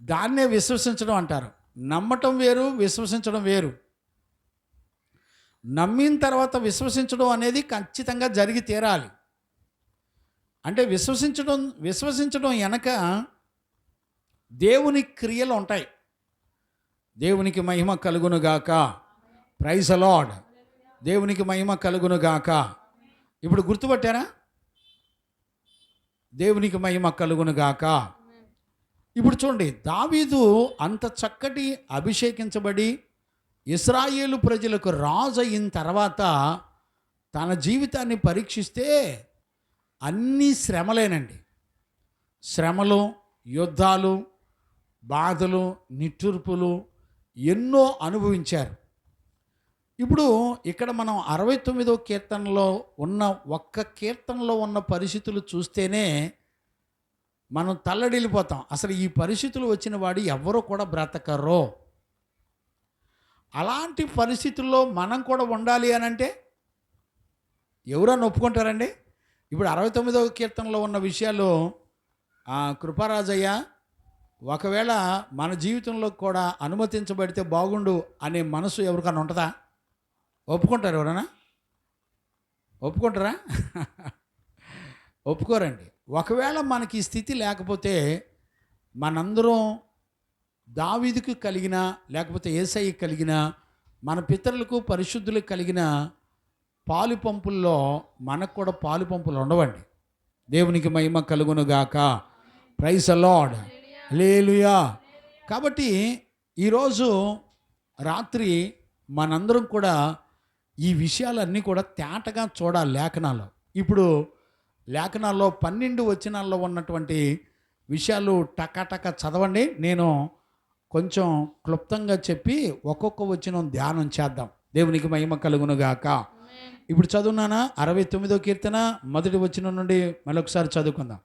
దాన్నే విశ్వసించడం అంటారు. నమ్మటం వేరు, విశ్వసించడం వేరు. నమ్మిన తర్వాత విశ్వసించడం అనేది ఖచ్చితంగా జరిగి తీరాలి. అంటే విశ్వసించడం వెనక దేవుని క్రియలు ఉంటాయి. దేవునికి మహిమ కలుగునుగాక. Praise the Lord. దేవునికి మహిమ కలుగునుగాక. ఇప్పుడు గుర్తుపట్టారా? దేవునికి మహిమ కలుగునుగాక. ఇప్పుడు చూడండి, దావీదు అంత చక్కటి అభిషేకించబడి ఇశ్రాయేలు ప్రజలకు రాజు అయిన తర్వాత తన జీవితాన్ని పరీక్షిస్తే అన్నీ శ్రమలేనండి. శ్రమలు, యుద్ధాలు, బాధలు, నిట్టూర్పులు ఎన్నో అనుభవించారు. ఇప్పుడు ఇక్కడ మనం 69వ కీర్తనలో ఉన్న ఒక్క కీర్తనలో ఉన్న పరిస్థితులు చూస్తేనే మనం తల్లడిల్లిపోతాం. అసలు ఈ పరిస్థితులు వచ్చిన వాడు ఎవరో కూడా బ్రతకరో. అలాంటి పరిస్థితుల్లో మనం కూడా ఉండాలి అని అంటే ఎవరన్నా ఒప్పుకుంటారండి? ఇప్పుడు 69వ కీర్తనలో ఉన్న విషయాలు కృపారాజయ్య ఒకవేళ మన జీవితంలో కూడా అనుమతించబడితే బాగుండు అనే మనసు ఎవరికన్నా ఉంటుందా? ఒప్పుకుంటారు ఎవరన్నా? ఒప్పుకుంటారా? ఒప్పుకోరండి. ఒకవేళ మనకి ఈ స్థితి లేకపోతే మనందరం దావీదుకు కలిగిన, లేకపోతే యేసయ్యకి కలిగిన, మన పితరులకు పరిశుద్ధులకు కలిగిన పాలు పంపుల్లో మనకు కూడా పాలు పంపులు ఉండవండి. దేవునికి మహిమ కలుగునుగాక. Praise the lord. హల్లెలూయా. కాబట్టి ఈరోజు రాత్రి మనందరం కూడా ఈ విషయాలన్నీ కూడా తేటగా చూడాలి లేఖనాల్లో. ఇప్పుడు లేఖనాల్లో 12 వచనాల్లో ఉన్నటువంటి విషయాలు టకాటక చదవండి. నేను కొంచెం క్లుప్తంగా చెప్పి ఒక్కొక్క వచనం ధ్యానం చేద్దాం. దేవునికి మహిమ కలుగునుగాక. ఇప్పుడు చదువునానా 69వ కీర్తన 1వ వచనం నుండి మరొకసారి చదువుకుందాం.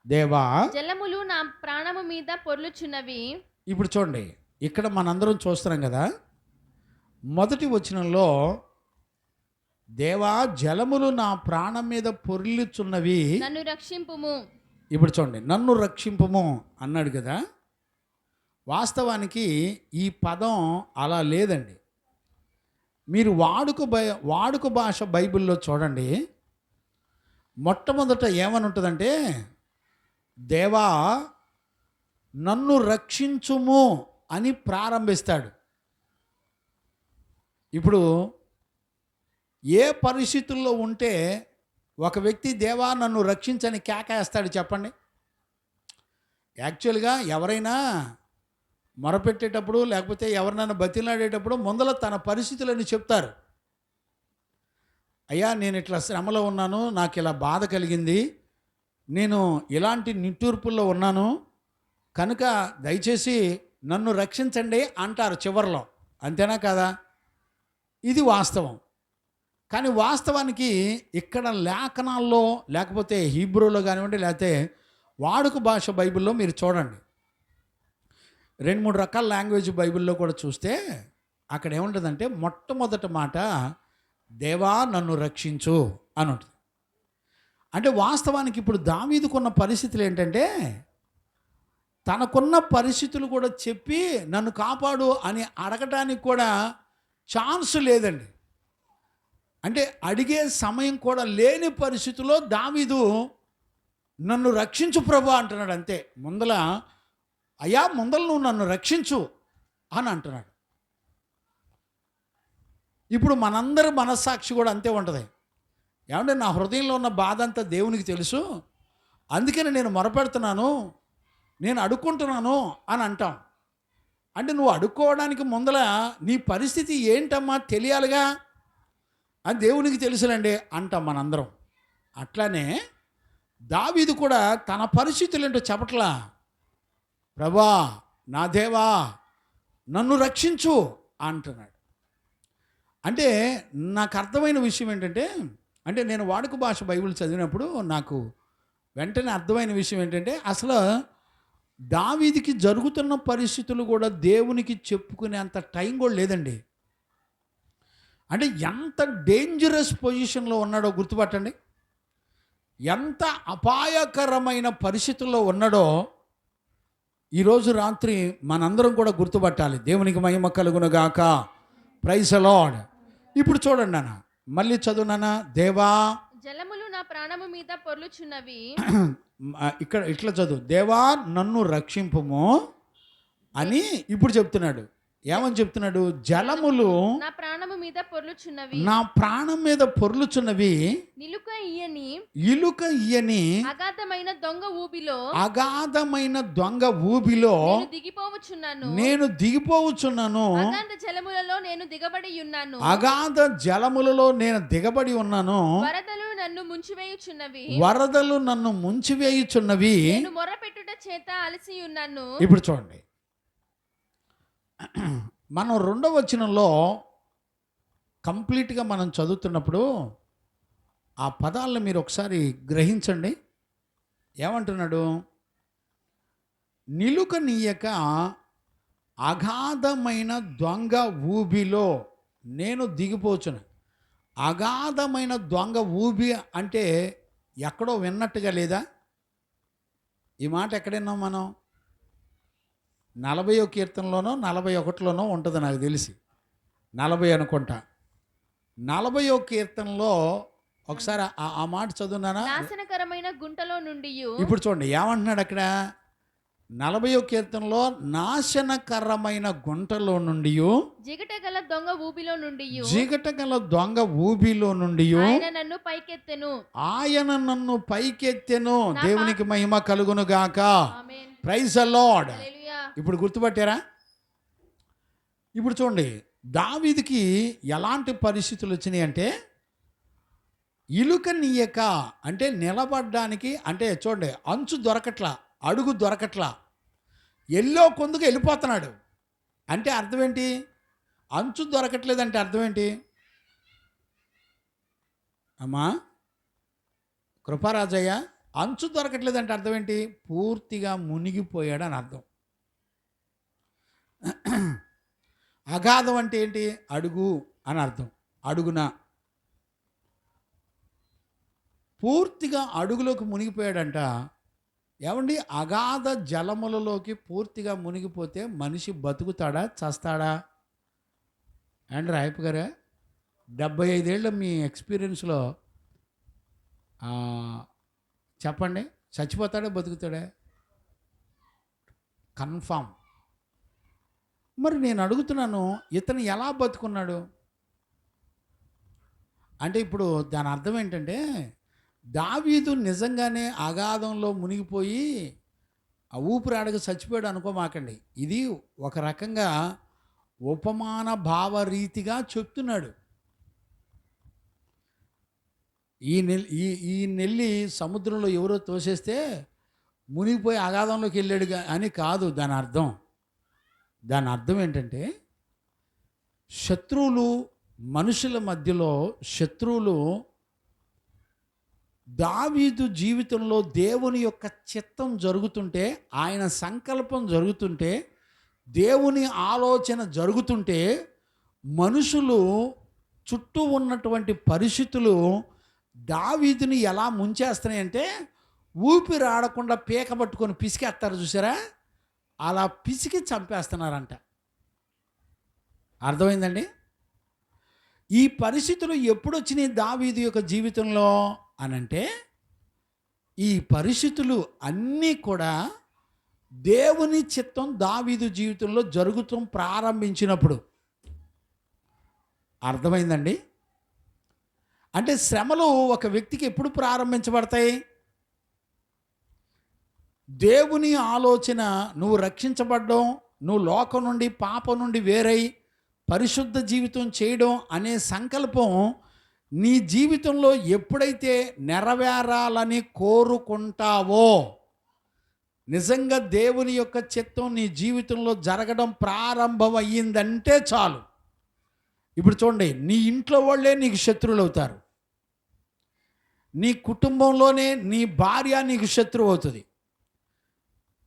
దేవా జలములు నా ప్రాణము మీద పొర్లుచున్నవి. ఇప్పుడు చూడండి, ఇక్కడ మనందరం చూస్తున్నాం కదా, 1వ వచనంలో దేవా జలములు నా ప్రాణం మీద పొర్లుచున్నవి, నన్ను రక్షింపుము. ఇప్పుడు చూడండి, నన్ను రక్షింపుము అన్నాడు కదా. వాస్తవానికి ఈ పదం అలా లేదండి. మీరు వాడుక భాష బైబిల్లో చూడండి. మొట్టమొదట ఏమని ఉంటుందంటే, దేవా నన్ను రక్షించుము అని ప్రారంభిస్తాడు. ఇప్పుడు ఏ పరిస్థితుల్లో ఉంటే ఒక వ్యక్తి దేవా నన్ను రక్షించని కేకేస్తాడు చెప్పండి? యాక్చువల్గా ఎవరైనా మొరపెట్టేటప్పుడు, లేకపోతే ఎవరినైనా బతిలాడేటప్పుడు ముందల తన పరిస్థితులని చెప్తారు. అయ్యా నేను ఇట్లా శ్రమలో ఉన్నాను, నాకు ఇలా బాధ కలిగింది, నేను ఇలాంటి నిట్టూర్పుల్లో ఉన్నాను, కనుక దయచేసి నన్ను రక్షించండి అంటారు చివరిలో. అంతేనా కాదా? ఇది వాస్తవం. కానీ వాస్తవానికి ఇక్కడ లేఖనాల్లో, లేకపోతే హీబ్రూలో కానివ్వండి, లేకపోతే వాడుక భాష బైబిల్లో మీరు చూడండి, 2-3 రకాల లాంగ్వేజ్ బైబిల్లో కూడా చూస్తే అక్కడ ఏముంటుందంటే మొట్టమొదటి మాట దేవా నన్ను రక్షించు అని ఉంటుంది. అంటే వాస్తవానికి ఇప్పుడు దావీదుకున్న పరిస్థితులు ఏంటంటే, తనకున్న పరిస్థితులు కూడా చెప్పి నన్ను కాపాడు అని అడగటానికి కూడా ఛాన్స్ లేదండి. అంటే అడిగే సమయం కూడా లేని పరిస్థితిలో దావీదు నన్ను రక్షించు ప్రభు అంటున్నాడు. అంతే, ముందల అయ్యా ముందల నువ్వు నన్ను రక్షించు అని అంటున్నాడు. ఇప్పుడు మనందరి మనస్సాక్షి కూడా అంతే ఉంటుంది. ఏమంటే నా హృదయంలో ఉన్న బాధ అంతా దేవునికి తెలుసు, అందుకని నేను మొరపెడుతున్నాను, నేను అడుక్కుంటున్నాను అని అంటాం. అంటే నువ్వు అడుక్కోవడానికి ముందల నీ పరిస్థితి ఏంటమ్మా తెలియాలిగా, అని దేవునికి తెలుసులండి అంటాం మనందరం. అట్లానే దావీదు కూడా తన పరిస్థితులు ఏంటో చెప్పట్లా. ప్రభా నా దేవా నన్ను రక్షించు అంటున్నాడు. అంటే నాకు అర్థమైన విషయం ఏంటంటే, అంటే నేను వాడుక భాష బైబిల్ చదివినప్పుడు నాకు వెంటనే అర్థమైన విషయం ఏంటంటే, అసలు దావీదుకి జరుగుతున్న పరిస్థితులు కూడా దేవునికి చెప్పుకునేంత టైం కూడా లేదండి. అంటే ఎంత డేంజరస్ పొజిషన్లో ఉన్నాడో గుర్తుపట్టండి, ఎంత అపాయకరమైన పరిస్థితుల్లో ఉన్నాడో ఈరోజు రాత్రి మనందరం కూడా గుర్తుపట్టాలి. దేవునికి మహిమ కలుగునుగాక. Praise the Lord. ఇప్పుడు చూడండి నాన్న, మళ్ళీ చదువు నాన్న. దేవా జలములు నా ప్రాణము మీద పొర్లుచున్నవి. ఇక్కడ ఇట్లా చదువు, దేవా నన్ను రక్షింపుము అని ఇప్పుడు చెప్తున్నాడు. ఏమని చెప్తున్నాడు? జలములు నా ప్రాణము మీద పొర్లుచున్నవి, నా ప్రాణం మీద పొర్లుచున్నవి, నిలుక ఇయ్యని ఇలుక ఇయ్యని అగాధమైన దొంగ ఊబిలో అగాధమైన దొంగ ఊబిలో నేను దిగిపోవచ్చున్నాను. నేను దిగిపోవచ్చున్నాను. అగాధ జలములలో నేను దిగబడి ఉన్నాను. అగాధ జలములలో నేను దిగబడి ఉన్నాను. వరదలు నన్ను ముంచివేయుచున్నవి, వరదలు నన్ను ముంచివేయుచున్నవి. నేను మొర్రపెట్టుట చేత అలసి ఉన్నాను. ఇప్పుడు చూడండి, మనం 2వ వచనంలో కంప్లీట్గా మనం చదువుతున్నప్పుడు ఆ పదాలను మీరు ఒకసారి గ్రహించండి. ఏమంటున్నాడు? నిలుక నీయక అగాధమైన దొంగ ఊబిలో నేను దిగిపోచును. అగాధమైన దొంగ ఊబి అంటే ఎక్కడో విన్నట్టుగా లేదా? ఈ మాట ఎక్కడైనా మనం 40వ కీర్తనలోనో 41లోనో ఉంటుంది నాకు తెలిసి, 40 అనుకుంటా. 40వ కీర్తనలో ఒకసారి ఆ మాట చదువునానా? నాశనకరమైన గుంటలో నుండి. ఇప్పుడు చూడండి ఏమంటున్నాడు అక్కడ. 40వ కీర్తనలో నాశనకరమైన గుంటలో నుండి, జిగటగల దొంగ ఊబిలో నుండి, జిగటగల దొంగ ఊబిలో నుండి ఆయన నన్ను పైకెత్తెను. ఆయన నన్ను పైకెత్తెను. దేవునికి మహిమ కలుగును గాక. ఆమేన్. Praise the lord. హల్లెలూయా. ఇప్పుడు గుర్తుపట్టారా? ఇప్పుడు చూడండి, దావీదుకి ఎలాంటి పరిస్థితులు వచ్చినాయి అంటే, ఇలుక నీయక అంటే నిలబడ్డానికి, అంటే చూడండి అంచు దొరకట్లా, అడుగు దొరకట్లా, ఎల్లో కొందుకు వెళ్ళిపోతున్నాడు. అంటే అర్థం ఏంటి? అంచు దొరకట్లేదంటే అర్థం ఏంటి అమ్మా కృపారాజయ్య? అంచు దొరకట్లేదంటే అర్థం ఏంటి? పూర్తిగా మునిగిపోయాడు అని అర్థం. అగాధం అంటే ఏంటి? అడుగు అని అర్థం. అడుగున పూర్తిగా అడుగులోకి మునిగిపోయాడంట. ఏమండి, అగాధ జలములలోకి పూర్తిగా మునిగిపోతే మనిషి బతుకుతాడా చస్తాడా? అండ్ రాయప్ గారా, 75 ఏళ్ళ మీ ఎక్స్పీరియన్స్లో చెప్పండి, చచ్చిపోతాడా బతుకుతాడా? కన్ఫామ్. మరి నేను అడుగుతున్నాను, ఇతను ఎలా బతుకున్నాడు అంటే ఇప్పుడు దాని అర్థం ఏంటంటే, దావీదు నిజంగానే అగాధంలో మునిగిపోయి ఆ ఊపిరాడక చచ్చిపోయాడు అనుకోమాకండి. ఇది ఒక రకంగా ఉపమాన భావరీతిగా చెప్తున్నాడు. ఈ నెల్లి సముద్రంలో ఎవరో తోసేస్తే మునిగిపోయి అగాధంలోకి వెళ్ళాడు అని కాదు దాని అర్థం. దాని అర్థం ఏంటంటే, శత్రువులు, మనుషుల మధ్యలో శత్రువులు దావీదు జీవితంలో దేవుని యొక్క చిత్తం జరుగుతుంటే, ఆయన సంకల్పం జరుగుతుంటే, దేవుని ఆలోచన జరుగుతుంటే, మనుషులు చుట్టూ ఉన్నటువంటి పరిస్థితులు దావీదుని ఎలా ముంచేస్తున్నాయంటే, ఊపిరి ఆడకుండా పీక పట్టుకొని పిసికేస్తారు చూసారా, అలా పిసికి చంపేస్తున్నారంట. అర్థమైందండి? ఈ పరిస్థితులు ఎప్పుడు వచ్చినాయి దావీదు యొక్క జీవితంలో అనంటే, ఈ పరిస్థితులు అన్నీ కూడా దేవుని చిత్తం దావీదు జీవితంలో జరుగుతూ ప్రారంభించినప్పుడు. అర్థమైందండి? అంటే శ్రమలు ఒక వ్యక్తికి ఎప్పుడు ప్రారంభించబడతాయి? దేవుని ఆలోచన, నువ్వు రక్షించబడడం, నువ్వు లోకం నుండి పాపం నుండి వేరై పరిశుద్ధ జీవితం చేయడం అనే సంకల్పం నీ జీవితంలో ఎప్పుడైతే నెరవేరాలని కోరుకుంటావో, నిజంగా దేవుని యొక్క చిత్తం నీ జీవితంలో జరగడం ప్రారంభమయ్యిందంటే చాలు. ఇప్పుడు చూడండి, నీ ఇంట్లో వాళ్ళే నీకు శత్రువులు అవుతారు. నీ కుటుంబంలోనే నీ భార్య నీకు శత్రువు అవుతుంది,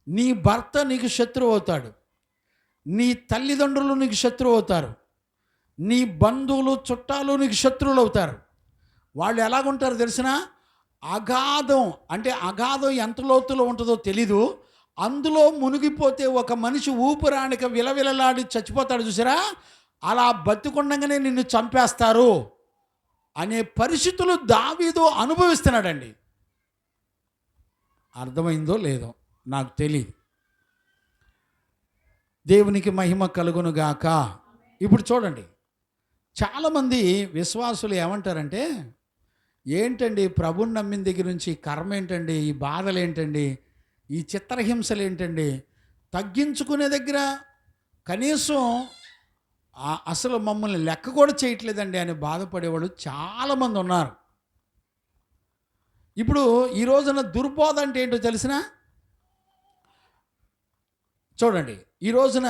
నీ భర్త నీకు శత్రువు అవుతాడు, నీ తల్లిదండ్రులు నీకు శత్రువు అవుతారు, నీ బంధువులు చుట్టాలు నీకు శత్రువులు అవుతారు. వాళ్ళు ఎలాగుంటారు తెలిసిన? అగాధం అంటే అగాధం ఎంత లోతులో ఉంటుందో తెలీదు, అందులో మునిగిపోతే ఒక మనిషి ఊపిరానిక విలవిలలాడి చచ్చిపోతాడు చూసారా, అలా బతికుండగానే నిన్ను చంపేస్తారు అనే పరిస్థితులు దావీదు అనుభవిస్తున్నాడండి. అర్థమైందో లేదో నాకు తెలియదు. దేవునికి మహిమ కలుగును గాక. ఇప్పుడు చూడండి, చాలామంది విశ్వాసులు ఏమంటారంటే, ఏంటండి ప్రభుని నమ్మిన దగ్గర నుంచి ఈ కర్మ ఏంటండి, ఈ బాధలు ఏంటండి, ఈ చిత్రహింసలు ఏంటండి, తగ్గించుకునే దగ్గర కనీసం అసలు మమ్మల్ని లెక్క కూడా చేయట్లేదండి అని బాధపడేవాళ్ళు చాలామంది ఉన్నారు. ఇప్పుడు ఈ రోజున దుర్బోధ అంటే ఏంటో తెలిసినా? చూడండి, ఈ రోజున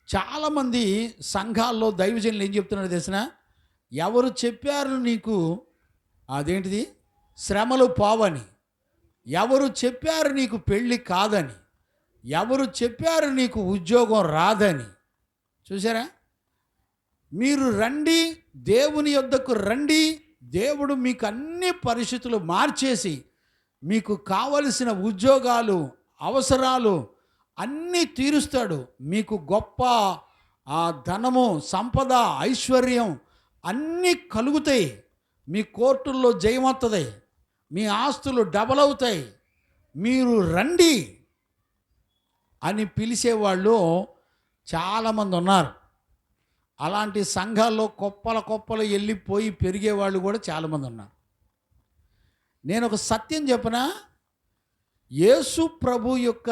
చాలామంది సంఘాల్లో దైవజనులు ఏం చెప్తున్నారో తెలిసినా? ఎవరు చెప్పారు నీకు అదేంటిది శ్రమలు పోవని, ఎవరు చెప్పారు నీకు పెళ్ళి కాదని, ఎవరు చెప్పారు నీకు ఉద్యోగం రాదని. చూసారా? మీరు రండి, దేవుని యొద్దకు రండి, దేవుడు మీకు అన్ని పరిస్థితులు మార్చేసి మీకు కావలసిన ఉద్యోగాలు అవసరాలు అన్నీ తీరుస్తాడు. మీకు గొప్ప ధనము సంపద ఐశ్వర్యం అన్నీ కలుగుతాయి. మీ కోర్టుల్లో జయమవుతుంది, మీ ఆస్తులు డబల్ అవుతాయి, మీరు రండి అని పిలిచేవాళ్ళు చాలామంది ఉన్నారు. అలాంటి సంఘాల్లో కొప్పలు వెళ్ళిపోయి పెరిగేవాళ్ళు కూడా చాలామంది ఉన్నారు. నేను ఒక సత్యం చెప్పనా? యేసు ప్రభు యొక్క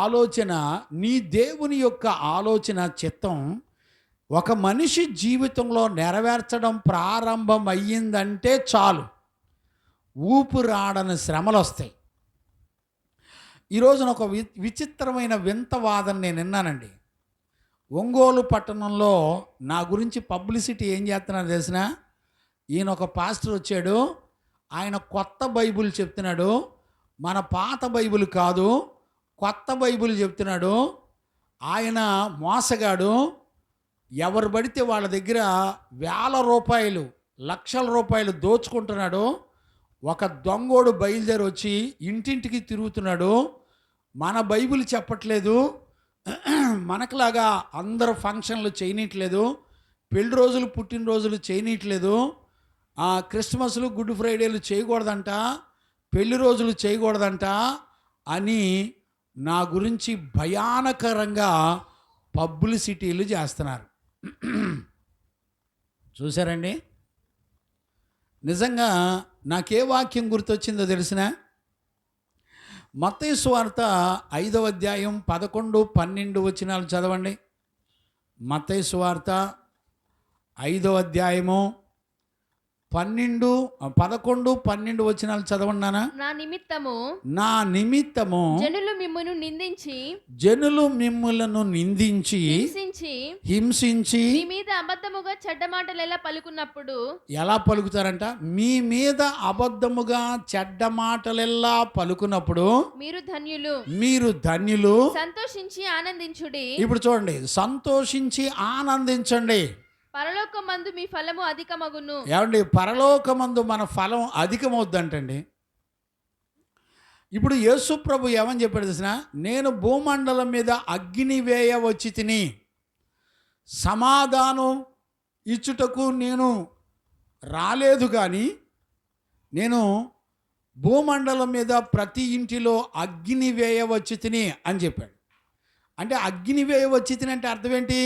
ఆలోచన, నీ దేవుని యొక్క ఆలోచన చిత్తం ఒక మనిషి జీవితంలో నెరవేర్చడం ప్రారంభం అయ్యిందంటే చాలు, ఊపిరాడని శ్రమలు వస్తాయి. ఈరోజున ఒక విచిత్రమైన వింత వాదన నేను విన్నానండి. ఒంగోలు పట్టణంలో నా గురించి పబ్లిసిటీ ఏం చేస్తున్నారో తెలిసిన? ఈయన ఒక పాస్టర్ వచ్చాడు, ఆయన కొత్త బైబిల్ చెప్తున్నాడు, మన పాత బైబిల్ కాదు కొత్త బైబిల్ చెప్తున్నాడు. ఆయన మోసగాడు, ఎవరు పడితే వాళ్ళ దగ్గర వేల రూపాయలు లక్షల రూపాయలు దోచుకుంటున్నాడు. ఒక దొంగోడు బయలుదేరి వచ్చి ఇంటింటికి తిరుగుతున్నాడు. మన బైబిల్ చెప్పట్లేదు, మనకులాగా అందరూ ఫంక్షన్లు చేయనీయట్లేదు, పెళ్లి రోజులు పుట్టినరోజులు చేయనీయట్లేదు, క్రిస్మస్లు గుడ్ ఫ్రైడేలు చేయకూడదంట, పెళ్లి రోజులు చేయకూడదంట అని నా గురించి భయానకరంగా పబ్లిసిటీలు చేస్తున్నారు. చూసారండి? నిజంగా నాకే వాక్యం గుర్తొచ్చిందో తెలిసిన? మత్తయి సువార్త 5వ అధ్యాయం 11, 12 వచనాలు చదవండి. మత్తయి సువార్త 5వ అధ్యాయము 11, 12 వచనాలు చదవండి. నా నిమిత్తము జనులు మిమ్ములను నిందించి హింసించి మీ మీద అబద్ధముగా చెడ్డ మాటలు ఎలా పలుకుతారంట? మీ మీద అబద్ధముగా చెడ్డ మాటలెల్లా పలుకున్నప్పుడు మీరు ధన్యులు, సంతోషించి ఆనందించుడి. ఇప్పుడు చూడండి, సంతోషించి ఆనందించండి. పరలోకమందు మీ ఫలము అధికమగును. ఏమండి? పరలోకమందు మన ఫలం అధికమవుద్దంటండి. ఇప్పుడు యేసు ప్రభు ఏమని చెప్పాడు తెలిసిన? నేను భూమండలం మీద అగ్ని వేయ వచ్చి తిని సమాధానం ఇచ్చుటకు నేను రాలేదు, కానీ నేను భూమండలం మీద ప్రతి ఇంటిలో అగ్ని వేయ వచ్చి తిని అని చెప్పాడు. అంటే అగ్ని వేయ వచ్చి తిని అంటే అర్థం ఏంటి?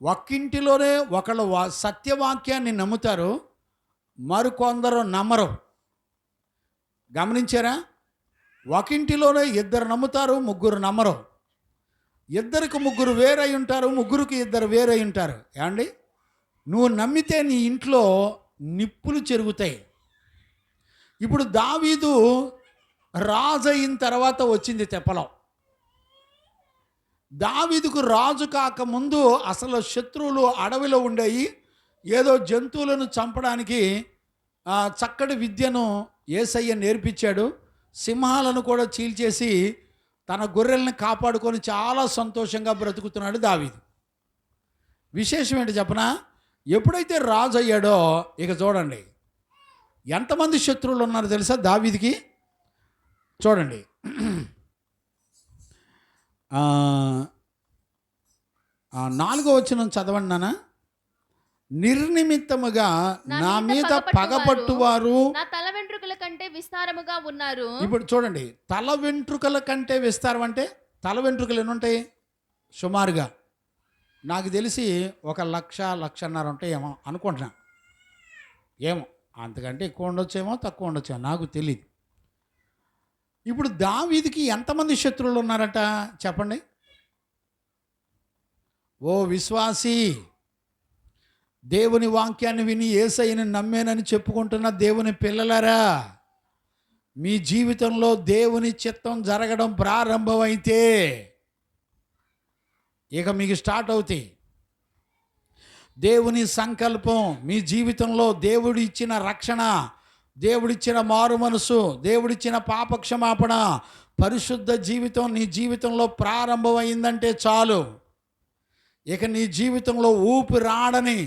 ఒక్కింటిలోనే ఒకళ్ళు సత్యవాక్యాన్ని నమ్ముతారు, మరికొందరు నమ్మరు. గమనించారా? ఒకింటిలోనే 2 నమ్ముతారు, 3 నమ్మరు. 2కి 3 వేరై ఉంటారు, 3కి 2 వేరై ఉంటారు. ఏమండి? నువ్వు నమ్మితే నీ ఇంట్లో నిప్పులు చెరుగుతాయి. ఇప్పుడు దావీదు రాజు అయిన తర్వాత వచ్చింది తెప్పలం. దావీదుకు రాజు కాకముందు అసలు శత్రువులు అడవిలో ఉండేవి. ఏదో జంతువులను చంపడానికి చక్కటి విద్యను యేసయ్య నేర్పించాడు. సింహాలను కూడా చీల్చేసి తన గొర్రెల్ని కాపాడుకొని చాలా సంతోషంగా బ్రతుకుతున్నాడు దావీదు. విశేషం ఏంటి చెప్పనా? ఎప్పుడైతే రాజు అయ్యాడో ఇక చూడండి ఎంతమంది శత్రువులు ఉన్నారో తెలుసా దావీదుకి? చూడండి, 4వ వచనం చదవండి నాన్న. నిర్నిమిత్తముగా నా మీద పగపట్టువారు నా తల వెంట్రుకల కంటే విస్తారముగా ఉన్నారు. ఇప్పుడు చూడండి, తల వెంట్రుకల కంటే విస్తారం అంటే తల వెంట్రుకలు ఎన్ని ఉంటాయి సుమారుగా? నాకు తెలిసి 1,00,00,000 ఉంటాయేమో అనుకుంటున్నా. ఏమో అంతకంటే ఎక్కువ ఉండొచ్చేమో తక్కువ ఉండొచ్చేమో నాకు తెలియదు. ఇప్పుడు దావీదుకి ఎంతమంది శత్రువులు ఉన్నారట చెప్పండి? ఓ విశ్వాసి, దేవుని వాక్యాన్ని విని యేసయ్యని నమ్మేనని చెప్పుకుంటున్న దేవుని పిల్లలారా, మీ జీవితంలో దేవుని చిత్తం జరగడం ప్రారంభమైతే ఇక మీకు స్టార్ట్ అవుతాయి. దేవుని సంకల్పం మీ జీవితంలో, దేవుడు ఇచ్చిన రక్షణ, దేవుడిచ్చిన మారు మనసు, దేవుడిచ్చిన పాపక్షమాపణ, పరిశుద్ధ జీవితం నీ జీవితంలో ప్రారంభమైందంటే చాలు. ఇక నీ జీవితంలో ఊపిరాడని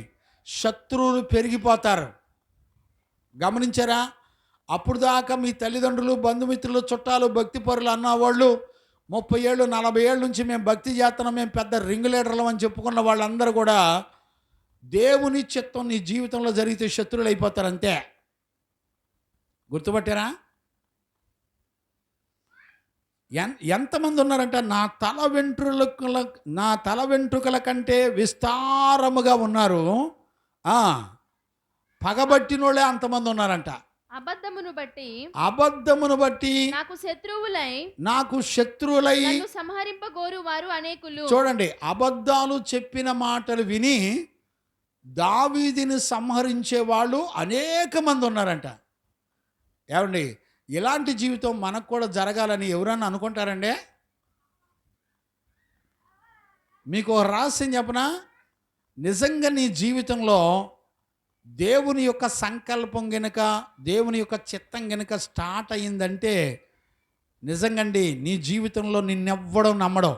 శత్రువులు పెరిగిపోతారు. గమనించారా? అప్పుడు దాకా మీ తల్లిదండ్రులు, బంధుమిత్రులు, చుట్టాలు, భక్తిపరులు అన్నవాళ్ళు 30 ఏళ్ళు 40 ఏళ్ళ నుంచి మేము భక్తి చేస్తున్నాం, మేము పెద్ద రింగ్ లీడర్లం అని చెప్పుకున్న వాళ్ళందరూ కూడా దేవుని చిత్తం నీ జీవితంలో జరిగితే శత్రువులు అయిపోతారు అంతే. గుర్తుపట్టారా? ఎంతమంది ఉన్నారంట నా తల వెంట్రుకల కంటే విస్తారముగా ఉన్నారు, పగబట్టినోళ్ళే అంతమంది ఉన్నారంట. అబద్ధమును బట్టి నాకు శత్రువులై నన్ను సంహరింపగోరు వారు అనేకులు. చూడండి, అబద్ధాలు చెప్పిన మాటలు విని దావీదుని సంహరించే వాళ్ళు అనేక మంది ఉన్నారంట. ఏమండి, ఇలాంటి జీవితం మనకు కూడా జరగాలని ఎవరన్నా అనుకుంటారండి? మీకు ఒక రహస్యం చెప్పనా? నిజంగా నీ జీవితంలో దేవుని యొక్క సంకల్పం గనుక, దేవుని యొక్క చిత్తం గనుక స్టార్ట్ అయ్యిందంటే నిజంగండి నీ జీవితంలో నిన్నెవ్వడం నమ్మడం.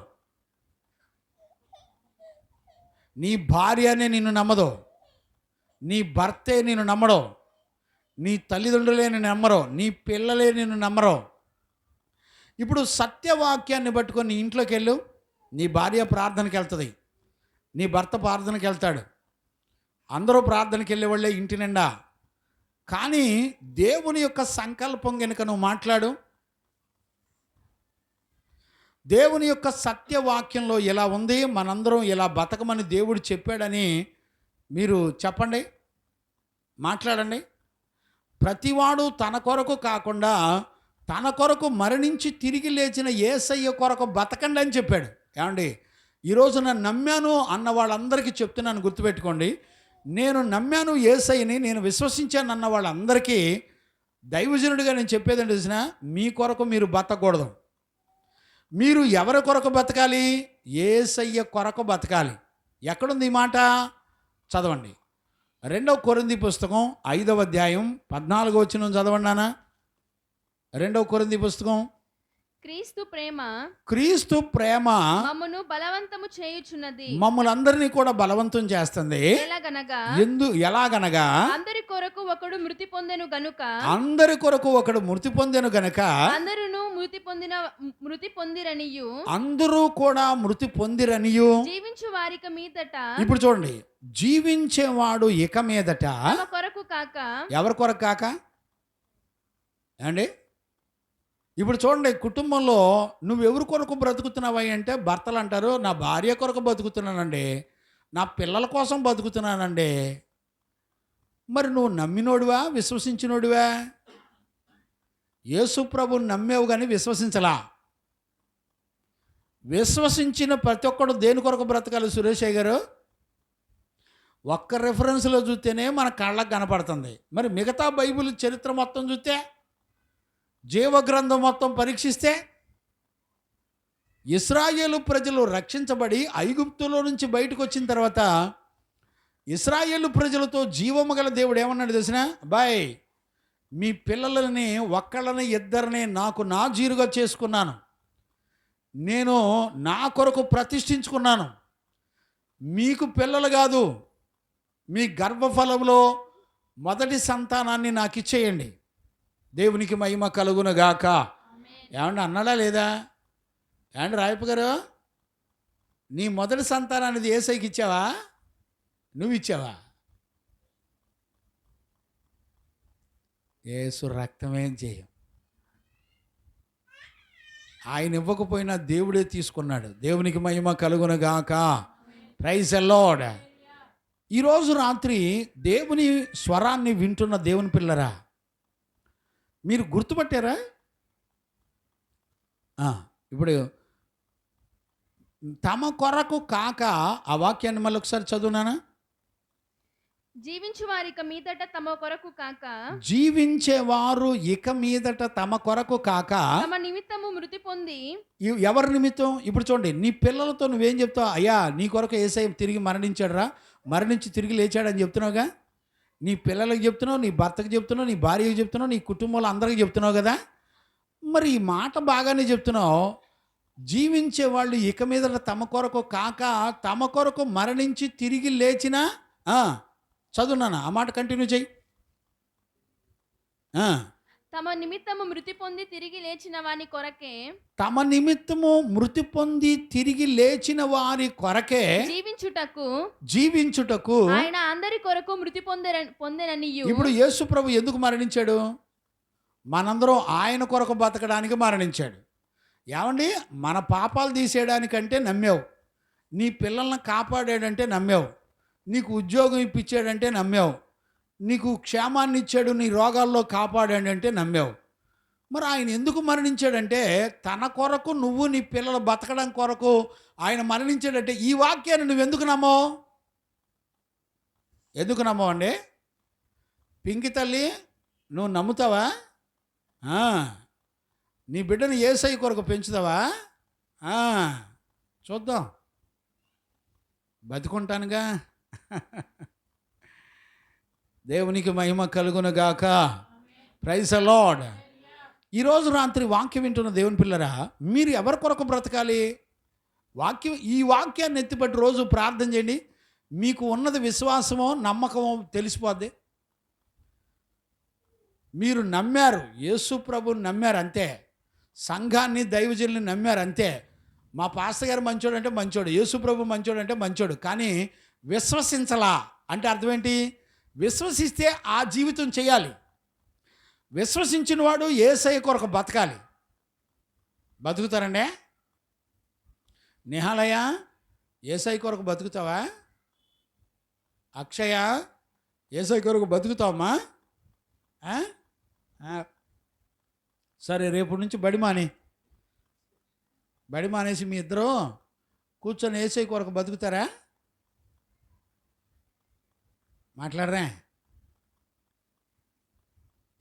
నీ భార్యనే నిన్ను నమ్మదు, నీ భర్తే నిన్ను నమ్మడం, నీ తల్లిదండ్రులే నిన్ను నమ్మరు, నీ పిల్లలే నిన్ను నమ్మరు. ఇప్పుడు సత్యవాక్యాన్ని పట్టుకొని నీ ఇంట్లోకి వెళ్ళు. నీ భార్య ప్రార్థనకి వెళ్తుంది, నీ భర్త ప్రార్థనకి వెళ్తాడు, అందరూ ప్రార్థనకి వెళ్ళేవాళ్ళే ఇంటి నిండా. కానీ దేవుని యొక్క సంకల్పం కనుక నువ్వు మాట్లాడు, దేవుని యొక్క సత్యవాక్యంలో ఇలా ఉంది, మనందరం ఇలా బతకమని దేవుడు చెప్పాడని మీరు చెప్పండి, మాట్లాడండి. ప్రతివాడు తన కొరకు కాకుండా తన కొరకు మరణించి తిరిగి లేచిన యేసయ్య కొరకు బతకండి అని చెప్పాడు. ఏమండి, ఈరోజు నేను నమ్మాను అన్న వాళ్ళందరికీ చెప్తున్నాను, గుర్తుపెట్టుకోండి. నేను నమ్మాను యేసయ్యని, నేను విశ్వసించాను అన్న వాళ్ళందరికీ దైవజనుడిగా నేను చెప్పేదండి, తెలిసిన మీ కొరకు మీరు బతకూడదు. మీరు ఎవరి కొరకు బతకాలి? యేసయ్య కొరకు బతకాలి. ఎక్కడుంది ఈ మాట? చదవండి. 2 కొరింథీ పుస్తకం 5వ అధ్యాయం 14వ వచనం చదవండి నాన్న. 2 కొరింథీ పుస్తకం. క్రీస్తు ప్రేమ మమ్మును బలవంతము చేయుచున్నది, మమ్మల్ని అందరినీ కూడా బలవంతం చేస్తుంది. ఎలాగనగా అందరి కొరకు ఒకడు మృతి పొందెను గనుక, అందరూ మృతి పొందిరనియు, అందరూ కూడా మృతి పొందిరనియు జీవించు వారికి మీదట. ఇప్పుడు చూడండి, జీవించేవాడు ఇక మీదట కొరకు కాక, ఎవరి కొరకు కాక అండి? ఇప్పుడు చూడండి, కుటుంబంలో నువ్వు ఎవరి కొరకు బ్రతుకుతున్నావా అంటే భర్తలు అంటారు, నా భార్య కొరకు బతుకుతున్నానండి, నా పిల్లల కోసం బతుకుతున్నానండి. మరి నువ్వు నమ్మినోడివా, విశ్వసించినోడివా? యేసు ప్రభువుని నమ్మేవు కానీ విశ్వసించలా. విశ్వసించిన ప్రతి ఒక్కడు దేని కొరకు బ్రతకాలి సురేష్ గారు? ఒక్క రెఫరెన్స్లో చూస్తేనే మన కళ్ళకు కనపడుతుంది. మరి మిగతా బైబిల్ చరిత్ర మొత్తం చూస్తే, జీవగ్రంథం మొత్తం పరీక్షిస్తే, ఇశ్రాయేలు ప్రజలు రక్షించబడి ఐగుప్తులో నుంచి బయటకు వచ్చిన తర్వాత ఇశ్రాయేలు ప్రజలతో జీవము గల దేవుడు ఏమన్నాడు తెలిసిన? బాయ్, మీ పిల్లలని ఒక్కళ్ళని ఇద్దరిని నాకు నాజీరుగా చేసుకున్నాను, నేను నా కొరకు ప్రతిష్ఠించుకున్నాను. మీకు పిల్లలు కాదు, మీ గర్భఫలంలో మొదటి సంతానాన్ని నాకు ఇచ్చేయండి, దేవునికి మహిమ కలుగునుగాక. ఏమన్నా అన్నాడా లేదా? ఏమండి రాయప్ప గారు, నీ మొదటి సంతానాన్ని యేసయ్యకి ఇచ్చావా? నువ్వు ఇచ్చావా? యేసు రక్తమేం చేయం. ఆయన ఇవ్వకపోయినా దేవుడే తీసుకున్నాడు. దేవునికి మహిమ కలుగునుగాక. Praise the Lord. ఈరోజు రాత్రి దేవుని స్వరాన్ని వింటున్న దేవుని పిల్లరా, మీరు గుర్తుపట్టారా? ఇప్పుడు తమ కొరకు కాక, ఆ వాక్యాన్ని మళ్ళీ ఒకసారి చదువునానా? జీవించువారు ఇక మీదట తమ కొరకు కాక, జీవించేవారు ఇక మీదట తమ కొరకు కాక, తమ నిమిత్తము మృతి పొంది. ఎవరి నిమిత్తం? ఇప్పుడు చూడండి, నీ పిల్లలతో నువ్వేం చెప్తావు? అయ్యా నీ కొరకు యేసయ్య తిరిగి మరణించాడురా, మరణించి తిరిగి లేచాడని చెప్తున్నావుగా. నీ పిల్లలకు చెప్తున్నావు, నీ భర్తకు చెప్తున్నావు, నీ భార్యకు చెప్తున్నావు, నీ కుటుంబంలో అందరికీ చెప్తున్నావు కదా. మరి ఈ మాట బాగానే చెప్తున్నావు. జీవించే వాళ్ళు ఇక మీదట తమ కొరకు కాక, తమ కొరకు మరణించి తిరిగి లేచిన, చదువున్నానా ఆ మాట కంటిన్యూ చెయ్యి. తమ నిమిత్తము మృతి పొంది తిరిగి లేచిన వాని కొరకే, తమ నిమిత్తము మృతి పొంది తిరిగి లేచిన వారి కొరకే జీవించుటకు ఆయన అందరి కొరకు మృతి పొందెననియు. ఇప్పుడు యేసు ప్రభు ఎందుకు మరణించాడు? మనందరం ఆయన కొరకు బతకడానికి మరణించాడు. ఏమండి, మన పాపాలు తీసేయడానికంటే నమ్మావు, నీ పిల్లల్ని కాపాడాడంటే నమ్మావు, నీకు ఉద్యోగం ఇప్పించాడంటే నమ్మావు, నీకు క్షేమాన్ని ఇచ్చాడు, నీ రోగాల్లో కాపాడాడంటే నమ్మావు. మరి ఆయన ఎందుకు మరణించాడంటే తన కొరకు, నువ్వు నీ పిల్లలు బతకడం కొరకు ఆయన మరణించాడంటే ఈ వాక్యాన్ని నువ్వు ఎందుకు నమ్మవు? ఎందుకు నమ్మవు అండి? పింకి తల్లి, నువ్వు నమ్ముతావా? నీ బిడ్డను యేసయ్య కొరకు పెంచుతావా? చూద్దాం, బతుకుంటానుగా. దేవునికి మహిమ కలుగునుగాక. Praise the Lord. ఈరోజు రాత్రి వాక్యం వింటున్న దేవుని పిల్లరా, మీరు ఎవరి కొరకు బ్రతకాలి? ఈ వాక్యాన్ని ఎత్తిపట్టి రోజు ప్రార్థన చేయండి. మీకు ఉన్నది విశ్వాసమో నమ్మకమో తెలిసిపోద్ది. మీరు నమ్మారు, యేసు ప్రభుని నమ్మారు అంతే, సంఘాన్ని దైవజనుల్ని నమ్మారు అంతే. మా పాస్టర్ గారు మంచోడు అంటే మంచోడు, యేసు ప్రభు మంచోడు అంటే మంచోడు, కానీ విశ్వసించలా అంటే అర్థం ఏంటి? విశ్వసిస్తే ఆ జీవితం చేయాలి. విశ్వసించిన వాడు యేసయ్య కొరకు బతకాలి. బతుకుతారండి? నిహాలయ, యేసయ్య కొరకు బతుకుతావా? అక్షయ, యేసయ్య కొరకు బతుకుతావమ్మా? సరే, రేపు నుంచి బడి మానేసి మీ ఇద్దరు కూర్చొని యేసయ్య కొరకు బతుకుతారా? మాట్లాడరా?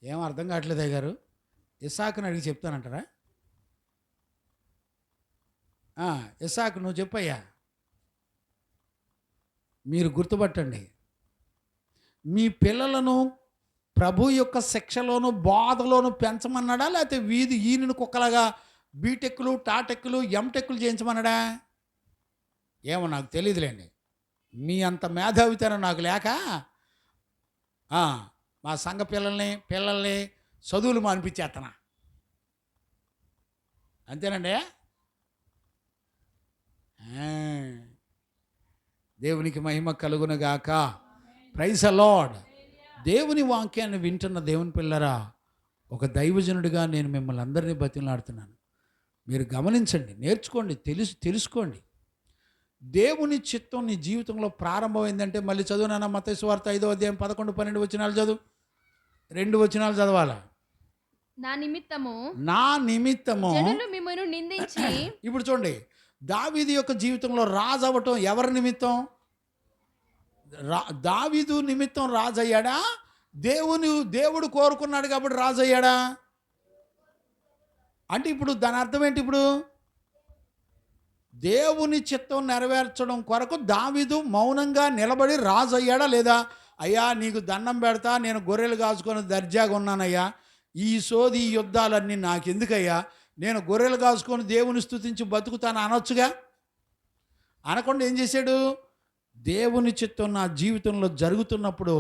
ఏం అర్థం కావట్లేదే గారు. ఇస్సాకుని అడిగి చెప్తానంటారా? ఇస్సాకు, నువ్వు చెప్పయ్యా. మీరు గుర్తుపట్టండి, మీ పిల్లలను ప్రభు యొక్క శిక్షలోను బోధలోను పెంచమన్నాడా, లేకపోతే ఈయనను కుక్కలాగా బీటెక్లు టాటెక్లు ఎంటెక్లు చేయించమన్నాడా? ఏమో నాకు తెలియదులేండి. మీ అంత మేధావితనం నాకు లేక మా సంఘ పిల్లల్ని చదువులు మానిపించేస్తున్నా, అంతేనండి. దేవునికి మహిమ కలుగునుగాక. Praise the Lord. దేవుని వాక్యాన్ని వింటున్న దేవుని పిల్లరా, ఒక దైవజనుడిగా నేను మిమ్మల్ని అందరినీ బతిమలాడుతున్నాను. మీరు గమనించండి, నేర్చుకోండి, తెలుసుకోండి. దేవుని చిత్తం నీ జీవితంలో ప్రారంభమైందంటే, మళ్ళీ చదువునా మత్తయి సువార్త 5వ అధ్యాయం 11, 12 వచనాలు చదువు. 2 వచనాలు చదవాలా? నా నిమిత్తము జనులు మిమ్మును నిందించి. ఇప్పుడు చూడండి, దావీదు యొక్క జీవితంలో రాజు అవ్వటం ఎవరి నిమిత్తం? దావీదు నిమిత్తం రాజు అయ్యాడా? దేవుడు కోరుకున్నాడు కాబట్టి రాజు అయ్యాడా? అంటే ఇప్పుడు దాని అర్థం ఏంటి? ఇప్పుడు దేవుని చిత్తం నెరవేర్చడం కొరకు దావీదు మౌనంగా నిలబడి రాజు అయ్యాడా లేదా? అయ్యా నీకు దండం పెడతా, నేను గొర్రెలు కాచుకొని దర్జాగా ఉన్నానయ్యా, ఈ సోది ఈ యుద్ధాలన్నీ నాకెందుకయ్యా, నేను గొర్రెలు కాచుకొని దేవుని స్తుతించి బతుకుతాను అనొచ్చుగా. అనకుండా ఏం చేశాడు? దేవుని చిత్తం నా జీవితంలో జరుగుతున్నప్పుడు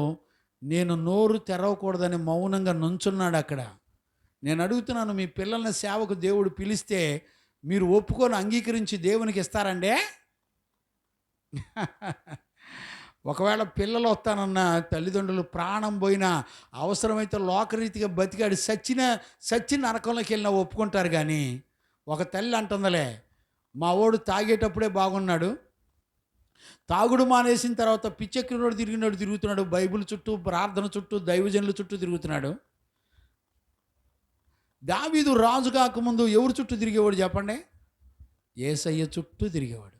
నేను నోరు తెరవకూడదని మౌనంగా నుంచున్నాడు అక్కడ. నేను అడుగుతున్నాను, మీ పిల్లల్ని సేవకు దేవుడు పిలిస్తే మీరు ఒప్పుకొని అంగీకరించి దేవునికి ఇస్తారండి? ఒకవేళ పిల్లలు వస్తానన్న తల్లిదండ్రులు ప్రాణం పోయినా, అవసరమైతే లోకరీతిగా బతికాడు సచ్చిన నరకంలోకి వెళ్ళినా ఒప్పుకుంటారు. కానీ ఒక తల్లి అంటుందిలే, మా వాడు తాగేటప్పుడే బాగున్నాడు, తాగుడు మానేసిన తర్వాత పిచ్చెక్కినోడు తిరుగుతున్నాడు, బైబిల్ చుట్టూ, ప్రార్థన చుట్టూ, దైవజనుల చుట్టూ తిరుగుతున్నాడు. దావీదు రాజు కాకముందు ఎవరు చుట్టూ తిరిగేవాడు చెప్పండి? యేసయ్య చుట్టూ తిరిగేవాడు,